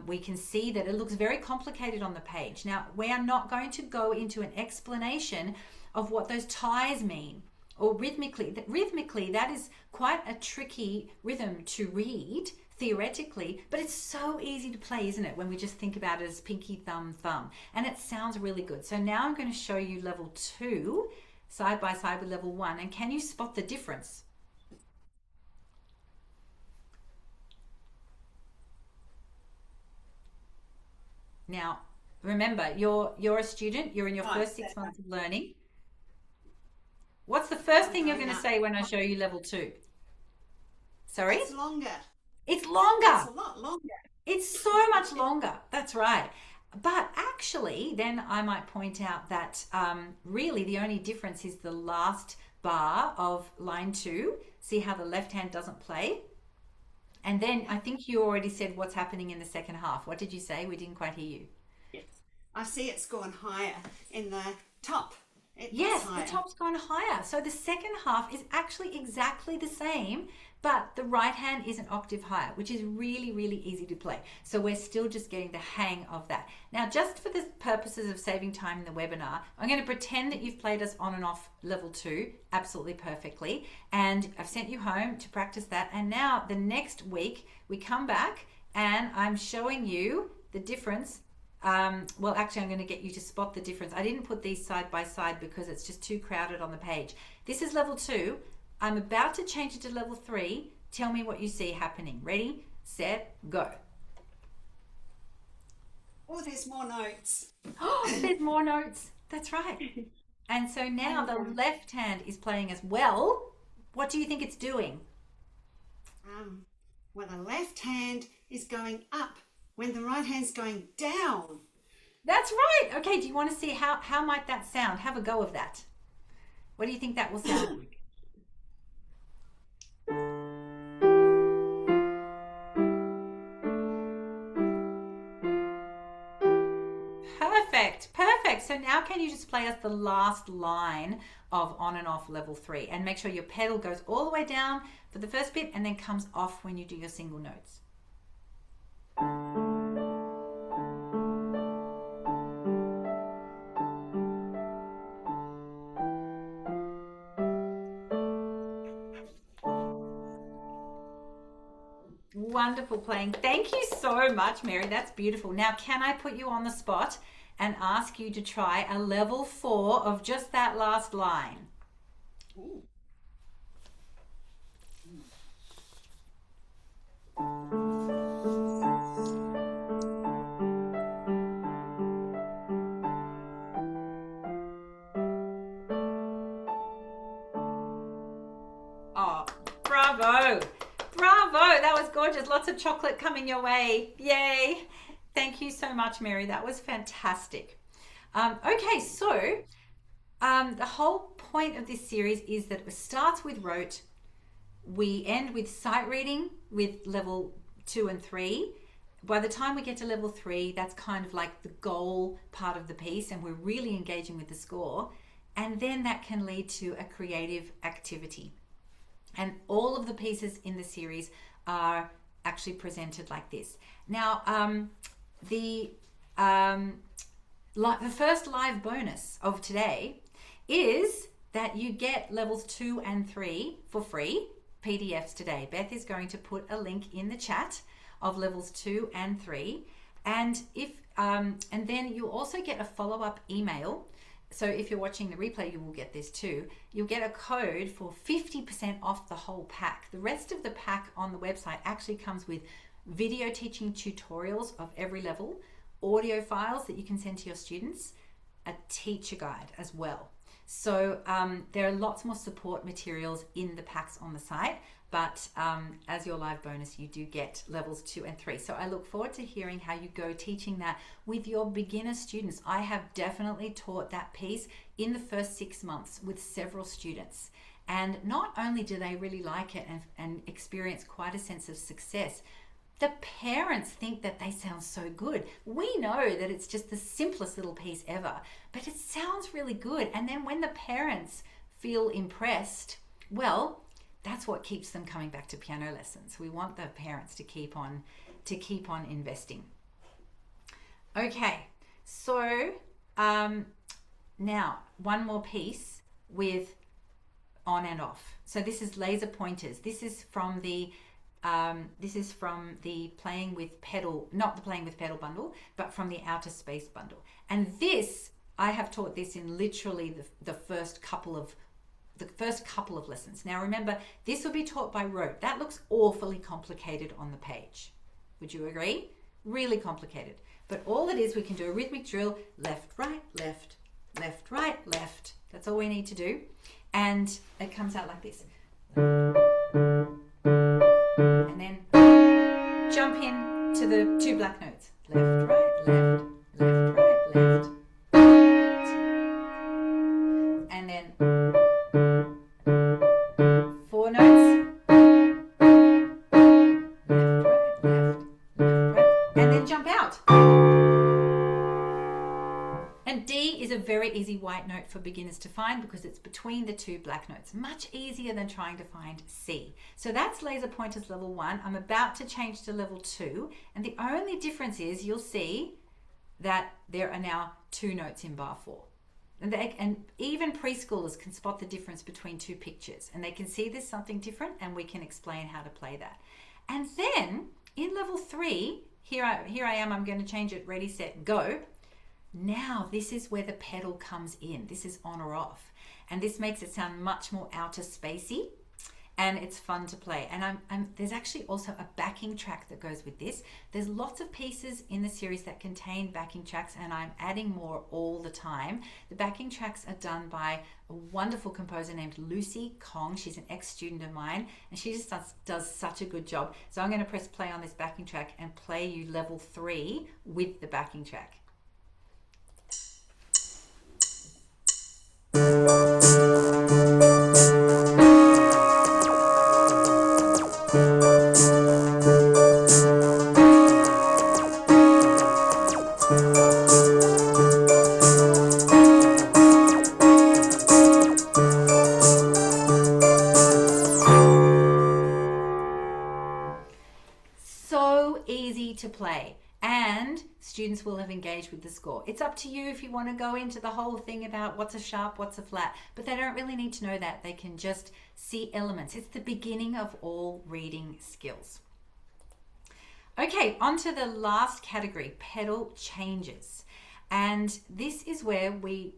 we can see that it looks very complicated on the page. Now, we are not going to go into an explanation of what those ties mean. Or rhythmically, that is quite a tricky rhythm to read theoretically, but it's so easy to play, isn't it, when we just think about it as pinky, thumb, thumb. And it sounds really good. So now I'm going to show you level 2 side by side with level 1. And can you spot the difference? Now, remember, you're a student, you're in your first 6 months of learning. What's the first thing you're going to say when I show you level 2? Sorry? It's longer. It's longer. It's a lot longer. It's so much longer. That's right. But actually, then I might point out that really the only difference is the last bar of line 2. See how the left hand doesn't play? And then I think you already said what's happening in the second half. What did you say? We didn't quite hear you. Yes. I see it's gone higher in the top. Yes, the top's gone higher. So the second half is actually exactly the same, but the right hand is an octave higher, which is really, really easy to play. So we're still just getting the hang of that. Now, just for the purposes of saving time in the webinar, I'm going to pretend that you've played us on and off level 2 absolutely perfectly. And I've sent you home to practice that. And now the next week we come back and I'm showing you the difference. Well, actually, I'm going to get you to spot the difference. I didn't put these side by side because it's just too crowded on the page. This is level 2. I'm about to change it to level 3. Tell me what you see happening. Ready, set, go. Oh, there's more notes. Oh, there's more notes. That's right. And so now the left hand is playing as well. What do you think it's doing? Well, the left hand is going up when the right hand's going down. That's right. Okay, do you want to see how might that sound? Have a go of that. What do you think that will sound like? Perfect. So now can you just play us the last line of on and off level 3 and make sure your pedal goes all the way down for the first bit and then comes off when you do your single notes. Wonderful playing. Thank you so much, Mary. That's beautiful. Now, can I put you on the spot and ask you to try a level 4 of just that last line? Ooh. Oh, bravo. Bravo. That was gorgeous. Lots of chocolate coming your way. Yay. Thank you so much, Mary. That was fantastic. Okay, so the whole point of this series is that it starts with rote. We end with sight reading with level 2 and 3. By the time we get to level 3, that's kind of like the goal part of the piece, and we're really engaging with the score. And then that can lead to a creative activity. And all of the pieces in the series are actually presented like this. Now, the first live bonus of today is that you get levels 2 and 3 for free, PDFs today. Beth is going to put a link in the chat of levels 2 and 3. And then you also get a follow-up email. So if you're watching the replay, you will get this too. You'll get a code for 50% off the whole pack. The rest of the pack on the website actually comes with video teaching tutorials of every level, audio files that you can send to your students, a teacher guide as well. So there are lots more support materials in the packs on the site, but as your live bonus, you do get levels 2 and 3. So I look forward to hearing how you go teaching that with your beginner students. I have definitely taught that piece in the first 6 months with several students. And not only do they really like it and experience quite a sense of success, the parents think that they sound so good. We know that it's just the simplest little piece ever, but it sounds really good. And then when the parents feel impressed, well, that's what keeps them coming back to piano lessons. We want the parents to keep on investing. Okay, so now one more piece with on and off. So this is laser pointers. This is from the Playing with Pedal, not the Playing with Pedal bundle, but from the Outer Space bundle. And this, I have taught this in literally the first couple of lessons. Now remember, this will be taught by rote. That looks awfully complicated on the page. Would you agree? Really complicated. But all it is, we can do a rhythmic drill, left, right, left, left, right, left. That's all we need to do. And it comes out like this. And then jump in to the 2 black notes. Left, right, left, left, right, left. And then 4 notes. Left, right, left, left, right. And then jump out. And D is a very easy white note for beginners to find because it's between the 2 black notes. Much easier than trying to find C. So that's laser pointers level 1. I'm about to change to level 2. And the only difference is you'll see that there are now 2 notes in bar 4. And even preschoolers can spot the difference between 2 pictures. And they can see there's something different and we can explain how to play that. And then in level 3, here I am, I'm going to change it, ready, set, go. Now this is where the pedal comes in. This is on or off. And this makes it sound much more outer spacey. And it's fun to play. And there's actually also a backing track that goes with this. There's lots of pieces in the series that contain backing tracks, and I'm adding more all the time. The backing tracks are done by a wonderful composer named Lucy Kong. She's an ex-student of mine, and she just does such a good job. So I'm going to press play on this backing track and play you level 3 with the backing track. To play, and students will have engaged with the score. It's up to you if you want to go into the whole thing about what's a sharp, what's a flat, but they don't really need to know that. They can just see elements. It's the beginning of all reading skills. Okay, on to the last category, pedal changes. And this is where we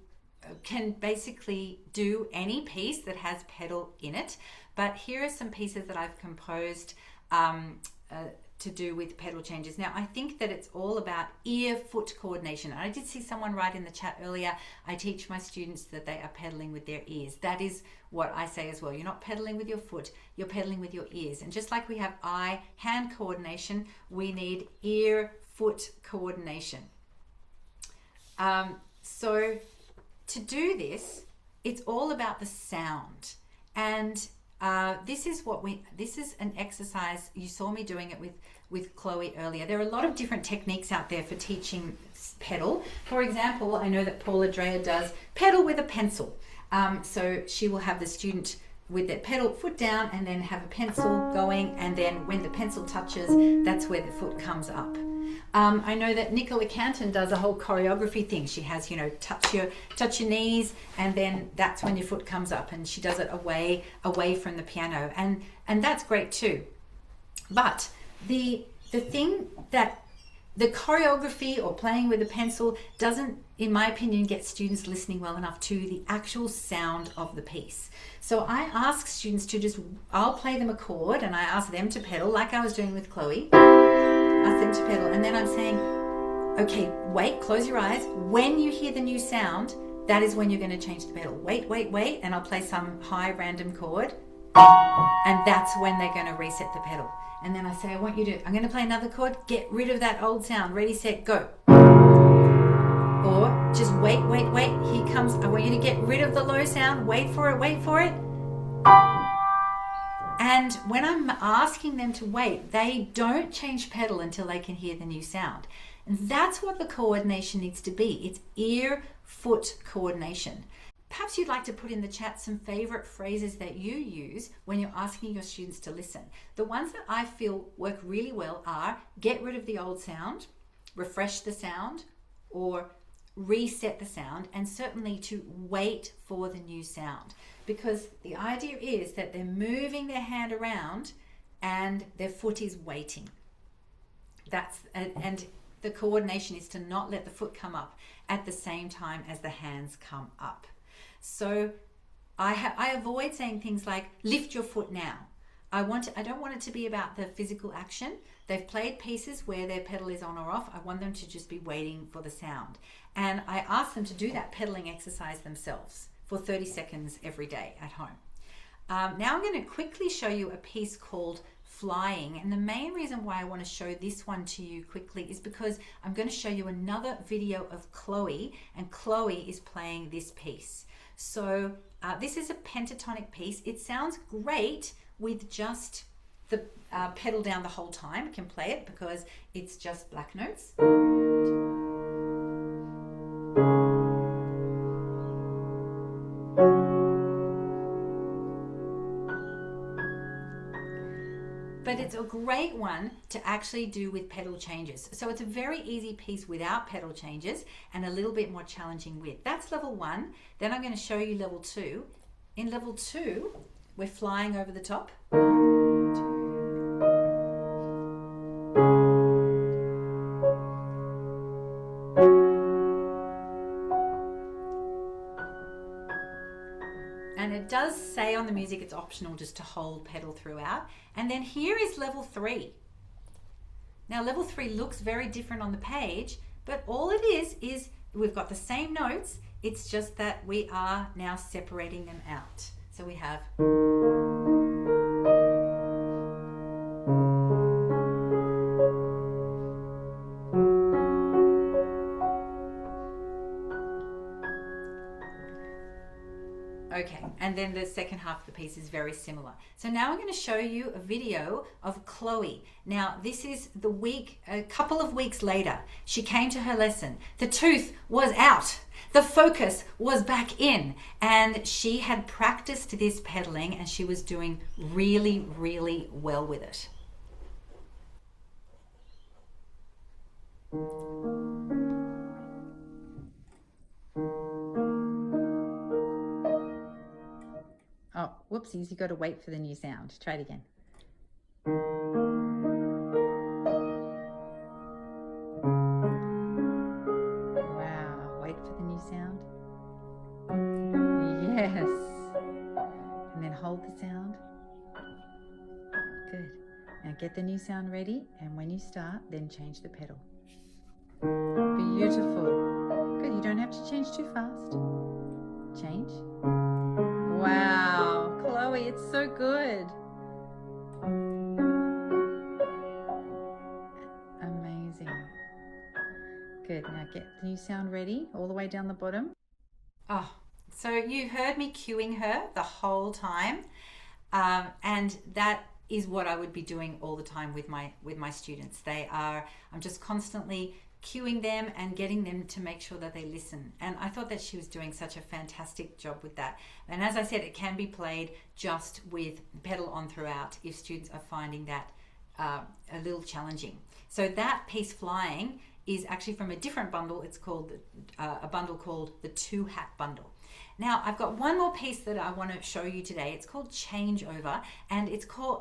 can basically do any piece that has pedal in it. But here are some pieces that I've composed to do with pedal changes. Now, I think that it's all about ear-foot coordination. I did see someone write in the chat earlier, I teach my students that they are pedaling with their ears. That is what I say as well. You're not pedaling with your foot, you're pedaling with your ears. And just like we have eye-hand coordination, we need ear-foot coordination. So to do this, it's all about the sound. And this is an exercise, you saw me doing it with Chloe earlier. There are a lot of different techniques out there for teaching pedal. For example, I know that Paula Dreyer does pedal with a pencil. So she will have the student with their pedal foot down and then have a pencil going, and then when the pencil touches, that's where the foot comes up. I know that Nicola Canton does a whole choreography thing. She has, you know, touch your knees, and then that's when your foot comes up, and she does it away from the piano, and that's great too. But the thing that the choreography or playing with a pencil doesn't, in my opinion, get students listening well enough to the actual sound of the piece. So I ask students to I'll play them a chord and I ask them to pedal like I was doing with Chloe. Ask them to pedal, and then I'm saying, okay, wait, close your eyes. When you hear the new sound, that is when you're going to change the pedal. Wait, and I'll play some high random chord, and that's when they're going to reset the pedal. And then I say, I'm going to play another chord, get rid of that old sound, ready, set, go. Or just wait, here comes, I want you to get rid of the low sound, wait for it. And when I'm asking them to wait, they don't change pedal until they can hear the new sound. And that's what the coordination needs to be. It's ear-foot coordination. Perhaps you'd like to put in the chat some favorite phrases that you use when you're asking your students to listen. The ones that I feel work really well are get rid of the old sound, refresh the sound, or reset the sound, and certainly to wait for the new sound. Because the idea is that they're moving their hand around and their foot is waiting. And the coordination is to not let the foot come up at the same time as the hands come up. So I avoid saying things like lift your foot now. I don't want it to be about the physical action. They've played pieces where their pedal is on or off. I want them to just be waiting for the sound. And I ask them to do that pedaling exercise themselves for 30 seconds every day at home. Now I'm going to quickly show you a piece called Flying. And the main reason why I want to show this one to you quickly is because I'm going to show you another video of Chloe, and Chloe is playing this piece. So this is a pentatonic piece. It sounds great with just the pedal down the whole time. You can play it because it's just black notes. But it's a great one to actually do with pedal changes. So it's a very easy piece without pedal changes and a little bit more challenging with. That's level 1. Then I'm going to show you level 2. In level 2, we're flying over the top. 1, 2. And it does say on the music it's optional just to hold pedal throughout. And then here is level 3. Now level 3 looks very different on the page, but all it is we've got the same notes, it's just that we are now separating them out. So we have okay, and then the second half of the piece is very similar. So now I'm going to show you a video of Chloe. Now this is a couple of weeks later. She came to her lesson. The tooth was out. The focus was back in. And she had practiced this pedaling and she was doing really, really well with it. Oh, whoopsies, you got to wait for the new sound. Try it again. hold the sound. Good. Now get the new sound ready, and when you start, then change the pedal. Beautiful. Good, you don't have to change too fast. Change. Wow, Chloe, it's so good. Amazing. Good, now get the new sound ready all the way down the bottom. Oh, so you heard me cueing her the whole time, and that is what I would be doing all the time with my students. I'm just constantly cueing them and getting them to make sure that they listen. And I thought that she was doing such a fantastic job with that. And as I said, it can be played just with pedal on throughout if students are finding that a little challenging. So that piece, Flying, is actually from a different bundle. It's called a bundle called the Two Hat Bundle. Now I've got one more piece that I want to show you today. It's called Changeover, and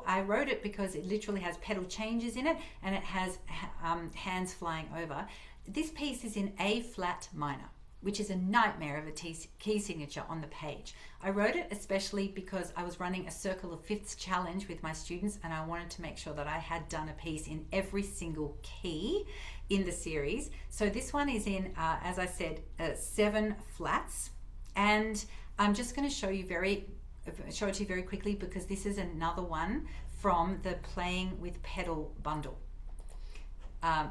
I wrote it because it literally has pedal changes in it, and it has hands flying over. This piece is in A flat minor, which is a nightmare of a key signature on the page. I wrote it especially because I was running a Circle of Fifths challenge with my students, and I wanted to make sure that I had done a piece in every single key in the series. So this one is in, as I said, 7 flats. And I'm just going to show it to you very quickly, because this is another one from the Playing with Pedal bundle.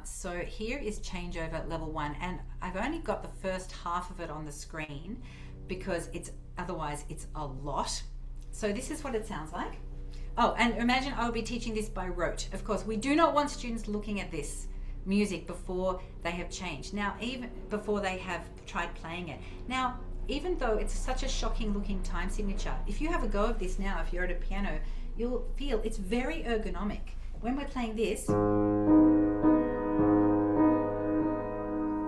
So here is Changeover level 1, and I've only got the first half of it on the screen because otherwise it's a lot. So this is what it sounds like. Oh, and imagine I will be teaching this by rote. Of course, we do not want students looking at this music before they have changed. Now, even before they have tried playing it. Now, even though it's such a shocking looking time signature, if you have a go of this now, if you're at a piano, you'll feel it's very ergonomic. When we're playing this,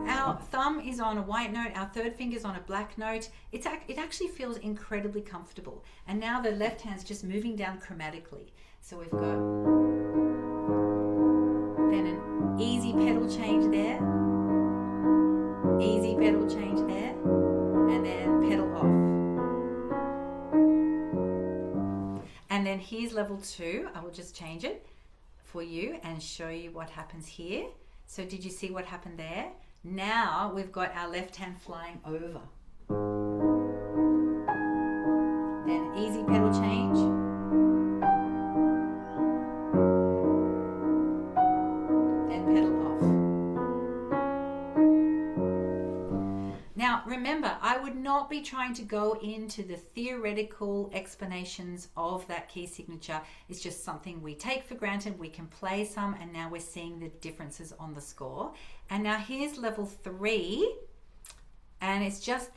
our thumb is on a white note, our third finger is on a black note. It actually feels incredibly comfortable. And now the left hand's just moving down chromatically. So we've got then an easy pedal change there, easy pedal change there, and then pedal off. And then here's level 2. I will just change it for you and show you what happens here. So did you see what happened there? Now we've got our left hand flying over. Then easy pedal change. Then pedal off. Now remember, I would not be trying to go into the theoretical explanations of that key signature. It's just something we take for granted. We can play some, and now we're seeing the differences on the score. And now here's level 3, and there's just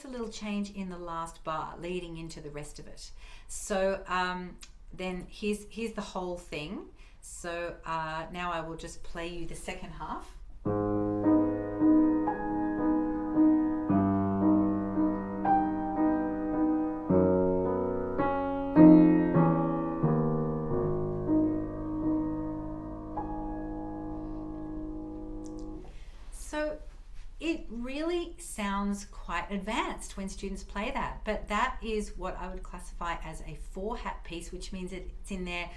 a little change in the last bar leading into the rest of it. So then here's the whole thing. So now I will just play you the second half. So it really sounds quite advanced when students play that, but that is what I would classify as a 4-hat piece, which means it's in their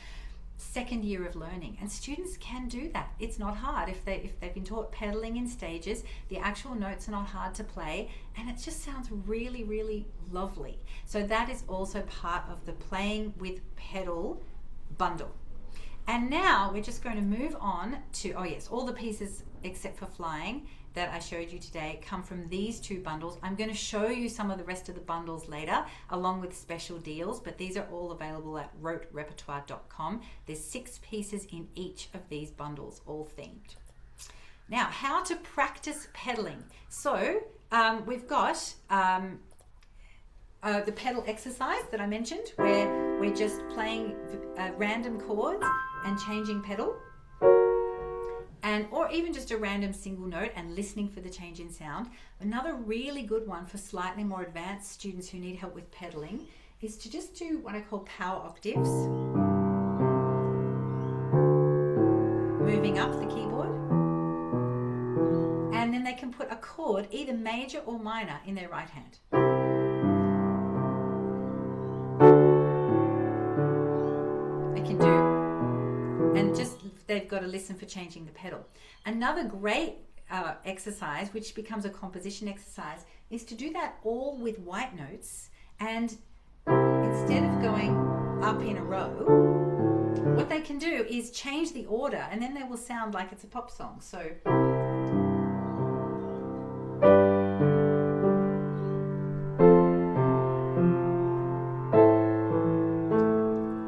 second year of learning, and students can do that. It's not hard. If they've been taught pedaling in stages, the actual notes are not hard to play, and it just sounds really, really lovely. So that is also part of the Playing with Pedal bundle. And now we're just going to move on to, oh yes, all the pieces except for Flying that I showed you today come from these 2 bundles. I'm going to show you some of the rest of the bundles later, along with special deals, but these are all available at roterepertoire.com. There's 6 pieces in each of these bundles, all themed. Now, how to practice pedaling. So we've got the pedal exercise that I mentioned, where we're just playing random chords and changing pedal, or even just a random single note and listening for the change in sound. Another really good one for slightly more advanced students who need help with pedaling is to just do what I call power octaves, moving up the keyboard, and then they can put a chord, either major or minor, in their right hand. got to listen for changing the pedal. Another great exercise, which becomes a composition exercise, is to do that all with white notes, and instead of going up in a row, what they can do is change the order, and then they will sound like it's a pop song. So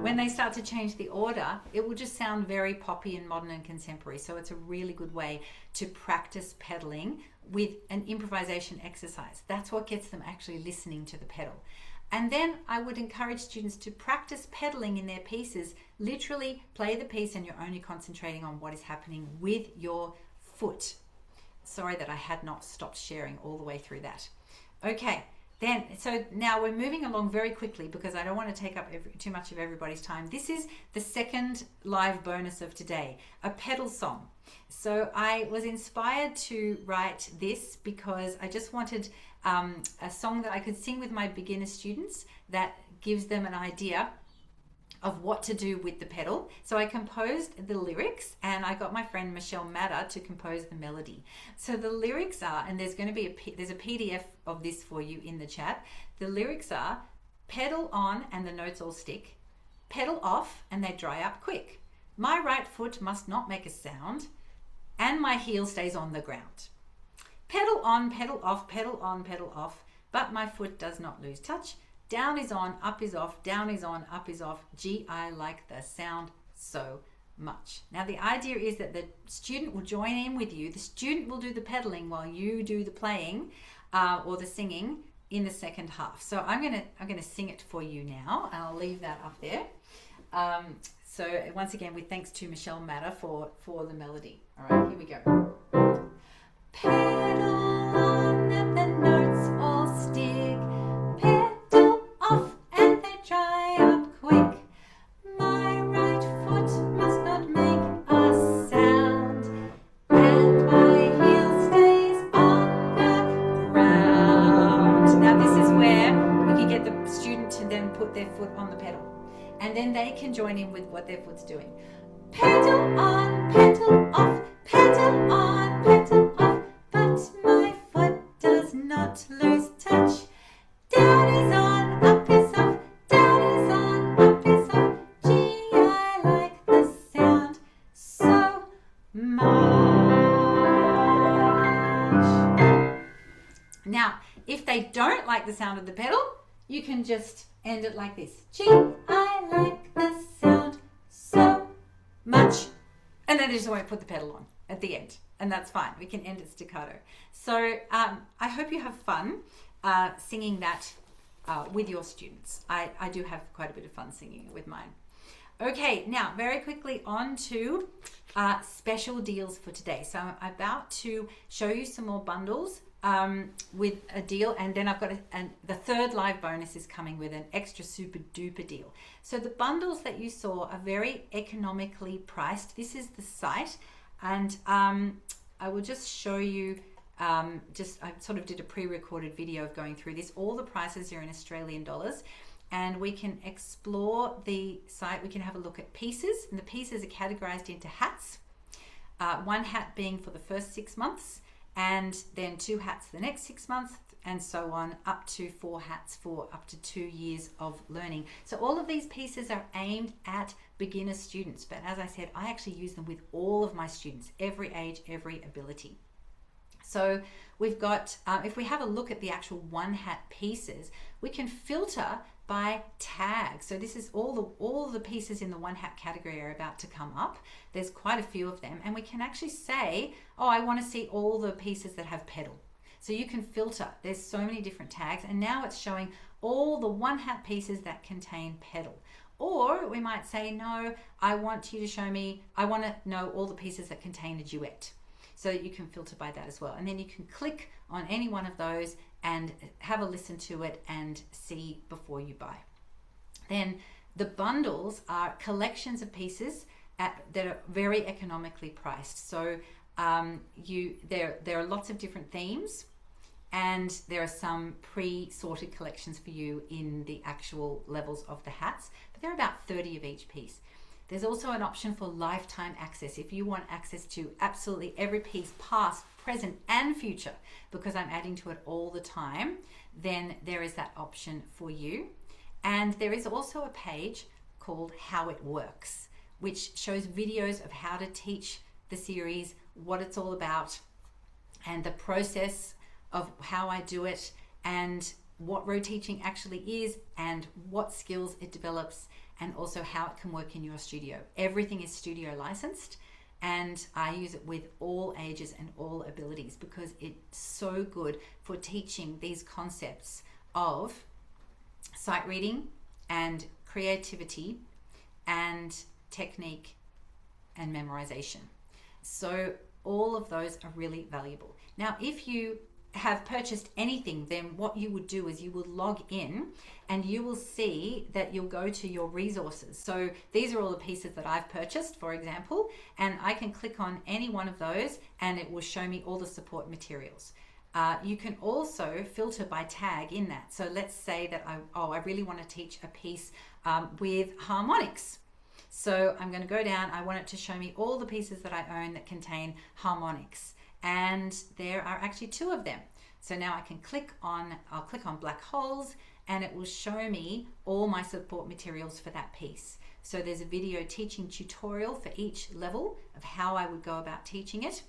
when they start to change the order, it will just sound very poppy and modern and contemporary. So it's a really good way to practice pedaling with an improvisation exercise. That's what gets them actually listening to the pedal. And then I would encourage students to practice pedaling in their pieces. Literally play the piece and you're only concentrating on what is happening with your foot. Sorry that I had not stopped sharing all the way through that. Okay, then, so now we're moving along very quickly because I don't want to take up too much of everybody's time. This is the second live bonus of today, a pedal song. So I was inspired to write this because I just wanted a song that I could sing with my beginner students that gives them an idea of what to do with the pedal. So I composed the lyrics, and I got my friend Michelle Matter to compose the melody. So the lyrics are, and there's going to be there's a PDF of this for you in the chat. The lyrics are: pedal on and the notes all stick, pedal off and they dry up quick, my right foot must not make a sound, and my heel stays on the ground. Pedal on, pedal off, pedal on, pedal off, but my foot does not lose touch. Down is on, up is off, down is on, up is off. Gee, I like the sound so much. Now the idea is that the student will join in with you. The student will do the pedaling while you do the playing or the singing in the second half. So I'm gonna sing it for you now, and I'll leave that up there. So once again, with thanks to Michelle Matter for the melody. All right, here we go. Pedal on and the notes all stick, pedal off and they dry up quick, my right foot must not make a sound, and my heel stays on the ground. Now this is where we can get the student to then put their foot on the pedal, and then they can join in with what their foot's doing. Pedal on, pedal off, pedal on, pedal off, but my foot does not lose touch. Down is on, up is off, down is on, up is off. Gee, I like the sound so much. Now, if they don't like the sound of the pedal, you can just end it like this. Gee, I like the sound so much. And then they just won't put the pedal on at the end. And that's fine. We can end it staccato. So I hope you have fun singing that with your students. I do have quite a bit of fun singing it with mine. Okay, now very quickly on to special deals for today. So I'm about to show you some more bundles with a deal, and then I've got the third live bonus is coming with an extra super duper deal. So the bundles that you saw are very economically priced. This is the site, and I will just show you I sort of did a pre-recorded video of going through this. All the prices are in Australian dollars, and we can explore the site. We can have a look at pieces, and the pieces are categorized into hats, one hat being for the first 6 months, and then 2 hats for the next 6 months, and so on, up to 4 hats for up to 2 years of learning. So all of these pieces are aimed at beginner students, but as I said, I actually use them with all of my students, every age, every ability. So we've got, if we have a look at the actual one hat pieces, we can filter by tag. So this is all the pieces in the one hat category are about to come up. There's quite a few of them, and we can actually say, oh, I want to see all the pieces that have pedal. So you can filter. There's so many different tags, and now it's showing all the one hat pieces that contain pedal. Or we might say, no, I want you to show me, I want to know all the pieces that contain a duet. So that you can filter by that as well. And then you can click on any one of those and have a listen to it and see before you buy. Then the bundles are collections of pieces that are very economically priced. So there are lots of different themes, and there are some pre-sorted collections for you in the actual levels of the hats, but there are about 30 of each piece. There's also an option for lifetime access if you want access to absolutely every piece, past, present, and future, because I'm adding to it all the time. Then there is that option for you. And there is also a page called How It Works, which shows videos of how to teach the series, what it's all about, and the process of how I do it, and what rote teaching actually is, and what skills it develops, and also how it can work in your studio. Everything is studio licensed, and I use it with all ages and all abilities because it's so good for teaching these concepts of sight reading and creativity and technique and memorization. So all of those are really valuable. Now, if you have purchased anything, then what you would do is you will log in and you will see that you'll go to your resources. So these are all the pieces that I've purchased, for example, and I can click on any one of those and it will show me all the support materials. You can also filter by tag in that. So let's say that I really want to teach a piece with harmonics. So I'm going to go down. I want it to show me all the pieces that I own that contain harmonics. And there are actually 2 of them. So now I can I'll click on black holes and it will show me all my support materials for that piece. So there's a video teaching tutorial for each level of how I would go about teaching it.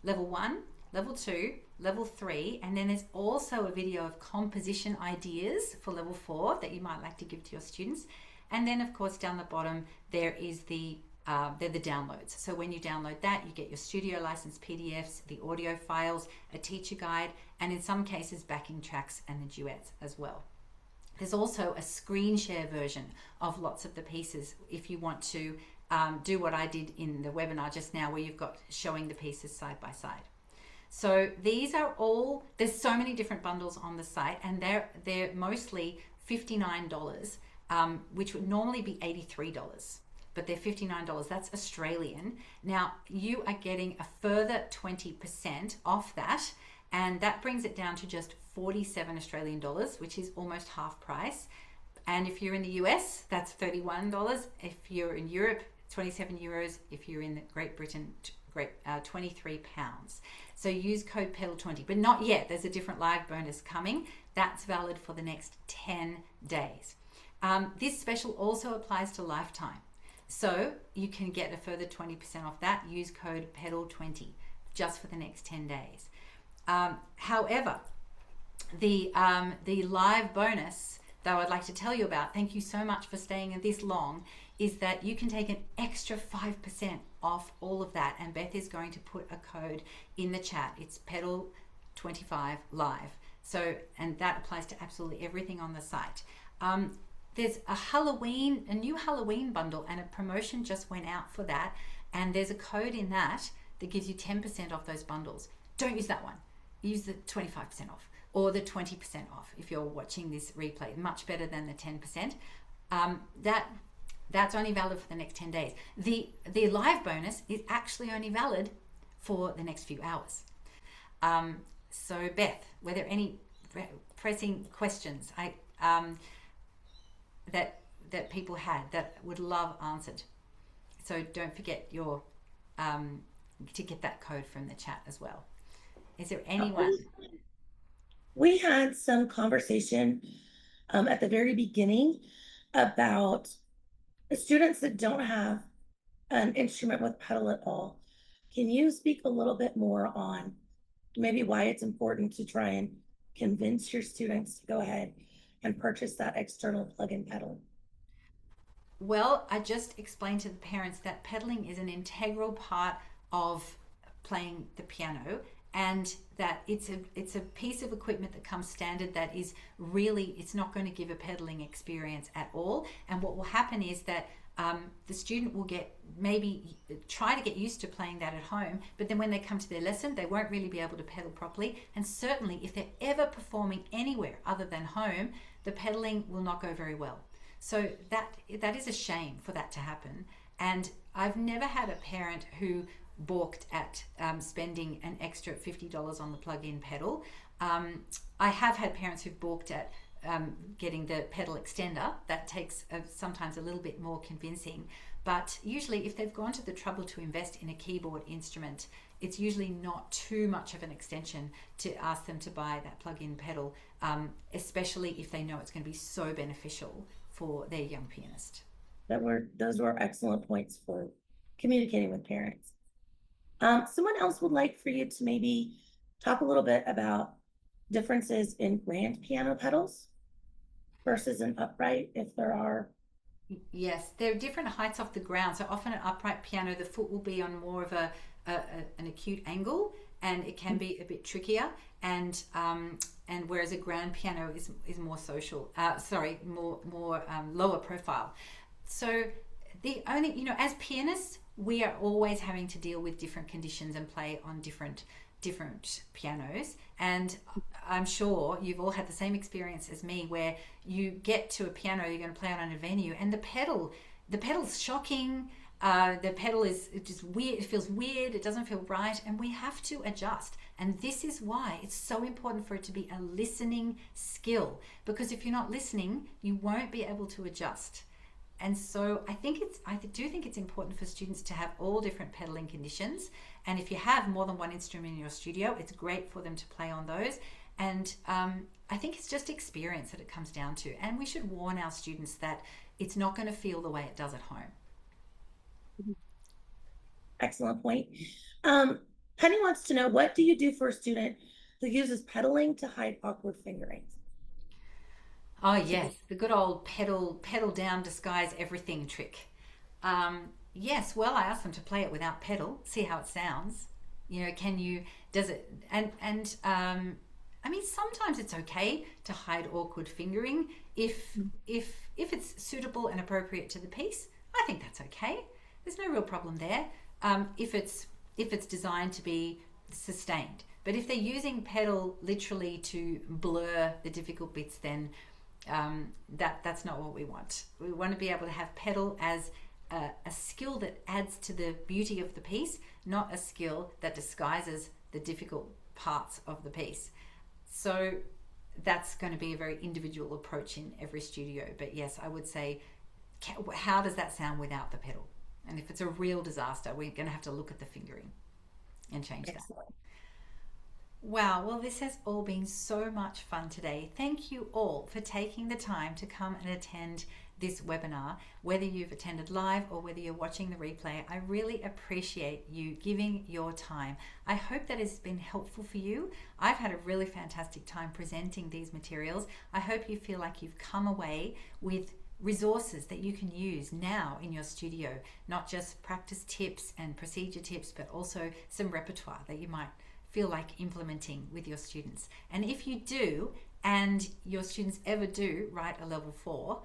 Level 1, level 2, level 3, and then there's also a video of composition ideas for level 4 that you might like to give to your students. And then of course down the bottom there is they're the downloads. So when you download that, you get your studio license PDFs, the audio files, a teacher guide, and in some cases backing tracks and the duets as well. There's also a screen share version of lots of the pieces if you want to do what I did in the webinar just now, where you've got showing the pieces side by side. So these are all, there's so many different bundles on the site, and they're mostly $59, which would normally be $83. But they're $59. That's Australian. Now you are getting a further 20% off that, and that brings it down to just 47 Australian dollars, which is almost half price. And if you're in the US, that's $31. If you're in Europe, 27 euros. If you're in Great Britain, 23 pounds. So use code PEDAL20, but not yet. There's a different live bonus coming. That's valid for the next 10 days. This special also applies to lifetime. So you can get a further 20% off that. Use code PEDAL20 just for the next 10 days. However, the live bonus, though I'd like to tell you about, thank you so much for staying this long, is that you can take an extra 5% off all of that. And Beth is going to put a code in the chat. It's PEDAL25 live. So, and that applies to absolutely everything on the site. There's a new Halloween bundle, and a promotion just went out for that. And there's a code in that gives you 10% off those bundles. Don't use that one. Use the 25% off or the 20% off if you're watching this replay. Much better than the 10%. That's only valid for the next 10 days. The live bonus is actually only valid for the next few hours. So Beth, were there any pressing questions that people had that would love answered? So don't forget to get that code from the chat as well. Is there anyone? We had some conversation at the very beginning about students that don't have an instrument with pedal at all. Can you speak a little bit more on maybe why it's important to try and convince your students to go ahead and purchase that external plug-in pedal? Well, I just explained to the parents that pedaling is an integral part of playing the piano, and that it's a piece of equipment that comes standard that is really, it's not going to give a pedaling experience at all. And what will happen is that the student will try to get used to playing that at home, but then when they come to their lesson, they won't really be able to pedal properly. And certainly if they're ever performing anywhere other than home, the pedaling will not go very well. So that is a shame for that to happen. And I've never had a parent who balked at spending an extra $50 on the plug-in pedal. I have had parents who've balked at getting the pedal extender. That takes sometimes a little bit more convincing. But usually if they've gone to the trouble to invest in a keyboard instrument, it's usually not too much of an extension to ask them to buy that plug-in pedal, especially if they know it's going to be so beneficial for their young pianist. Those were excellent points for communicating with parents. Someone else would like for you to maybe talk a little bit about differences in grand piano pedals versus an upright, if there are. Yes, there are different heights off the ground. So often an upright piano, the foot will be on more of an acute angle, and it can be a bit trickier. And whereas a grand piano is more social, more lower profile. So the only, as pianists, we are always having to deal with different conditions and play on different pianos. And I'm sure you've all had the same experience as me, where you get to a piano you're going to play on a venue, and the pedal's shocking. The pedal is just weird. It feels weird. It doesn't feel right, and we have to adjust. And this is why it's so important for it to be a listening skill, because if you're not listening, you won't be able to adjust. And so I do think it's important for students to have all different pedaling conditions. And if you have more than one instrument in your studio, it's great for them to play on those. And I think it's just experience that it comes down to. And we should warn our students that it's not going to feel the way it does at home. Excellent point. Penny wants to know, what do you do for a student who uses pedaling to hide awkward fingerings? Oh yes, the good old pedal down, disguise everything trick. Yes, well, I ask them to play it without pedal, see how it sounds. I mean, sometimes it's okay to hide awkward fingering if it's suitable and appropriate to the piece. I think that's okay. There's no real problem there. If it's designed to be sustained. But if they're using pedal literally to blur the difficult bits, then that's not what we want. We want to be able to have pedal as a skill that adds to the beauty of the piece, not a skill that disguises the difficult parts of the piece. So that's going to be a very individual approach in every studio. But yes, I would say, how does that sound without the pedal? And if it's a real disaster, we're going to have to look at the fingering and change that. Wow, well, this has all been so much fun today. Thank you all for taking the time to come and attend this webinar. Whether you've attended live or whether you're watching the replay, I really appreciate you giving your time. I hope that has been helpful for you. I've had a really fantastic time presenting these materials. I hope you feel like you've come away with resources that you can use now in your studio, not just practice tips and procedure tips, but also some repertoire that you might feel like implementing with your students. And if you do, and your students ever do write a level 4,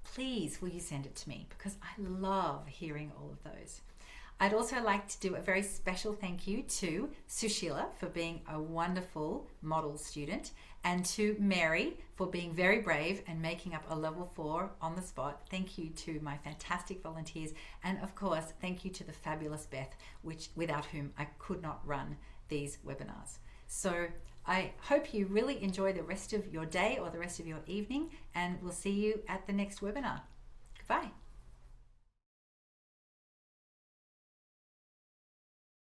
please will you send it to me, because I love hearing all of those. I'd also like to do a very special thank you to Sushila for being a wonderful model student, and to Mary for being very brave and making up a level 4 on the spot. Thank you to my fantastic volunteers, and of course thank you to the fabulous Beth, without whom I could not run these webinars. So I hope you really enjoy the rest of your day or the rest of your evening, and we'll see you at the next webinar. Goodbye.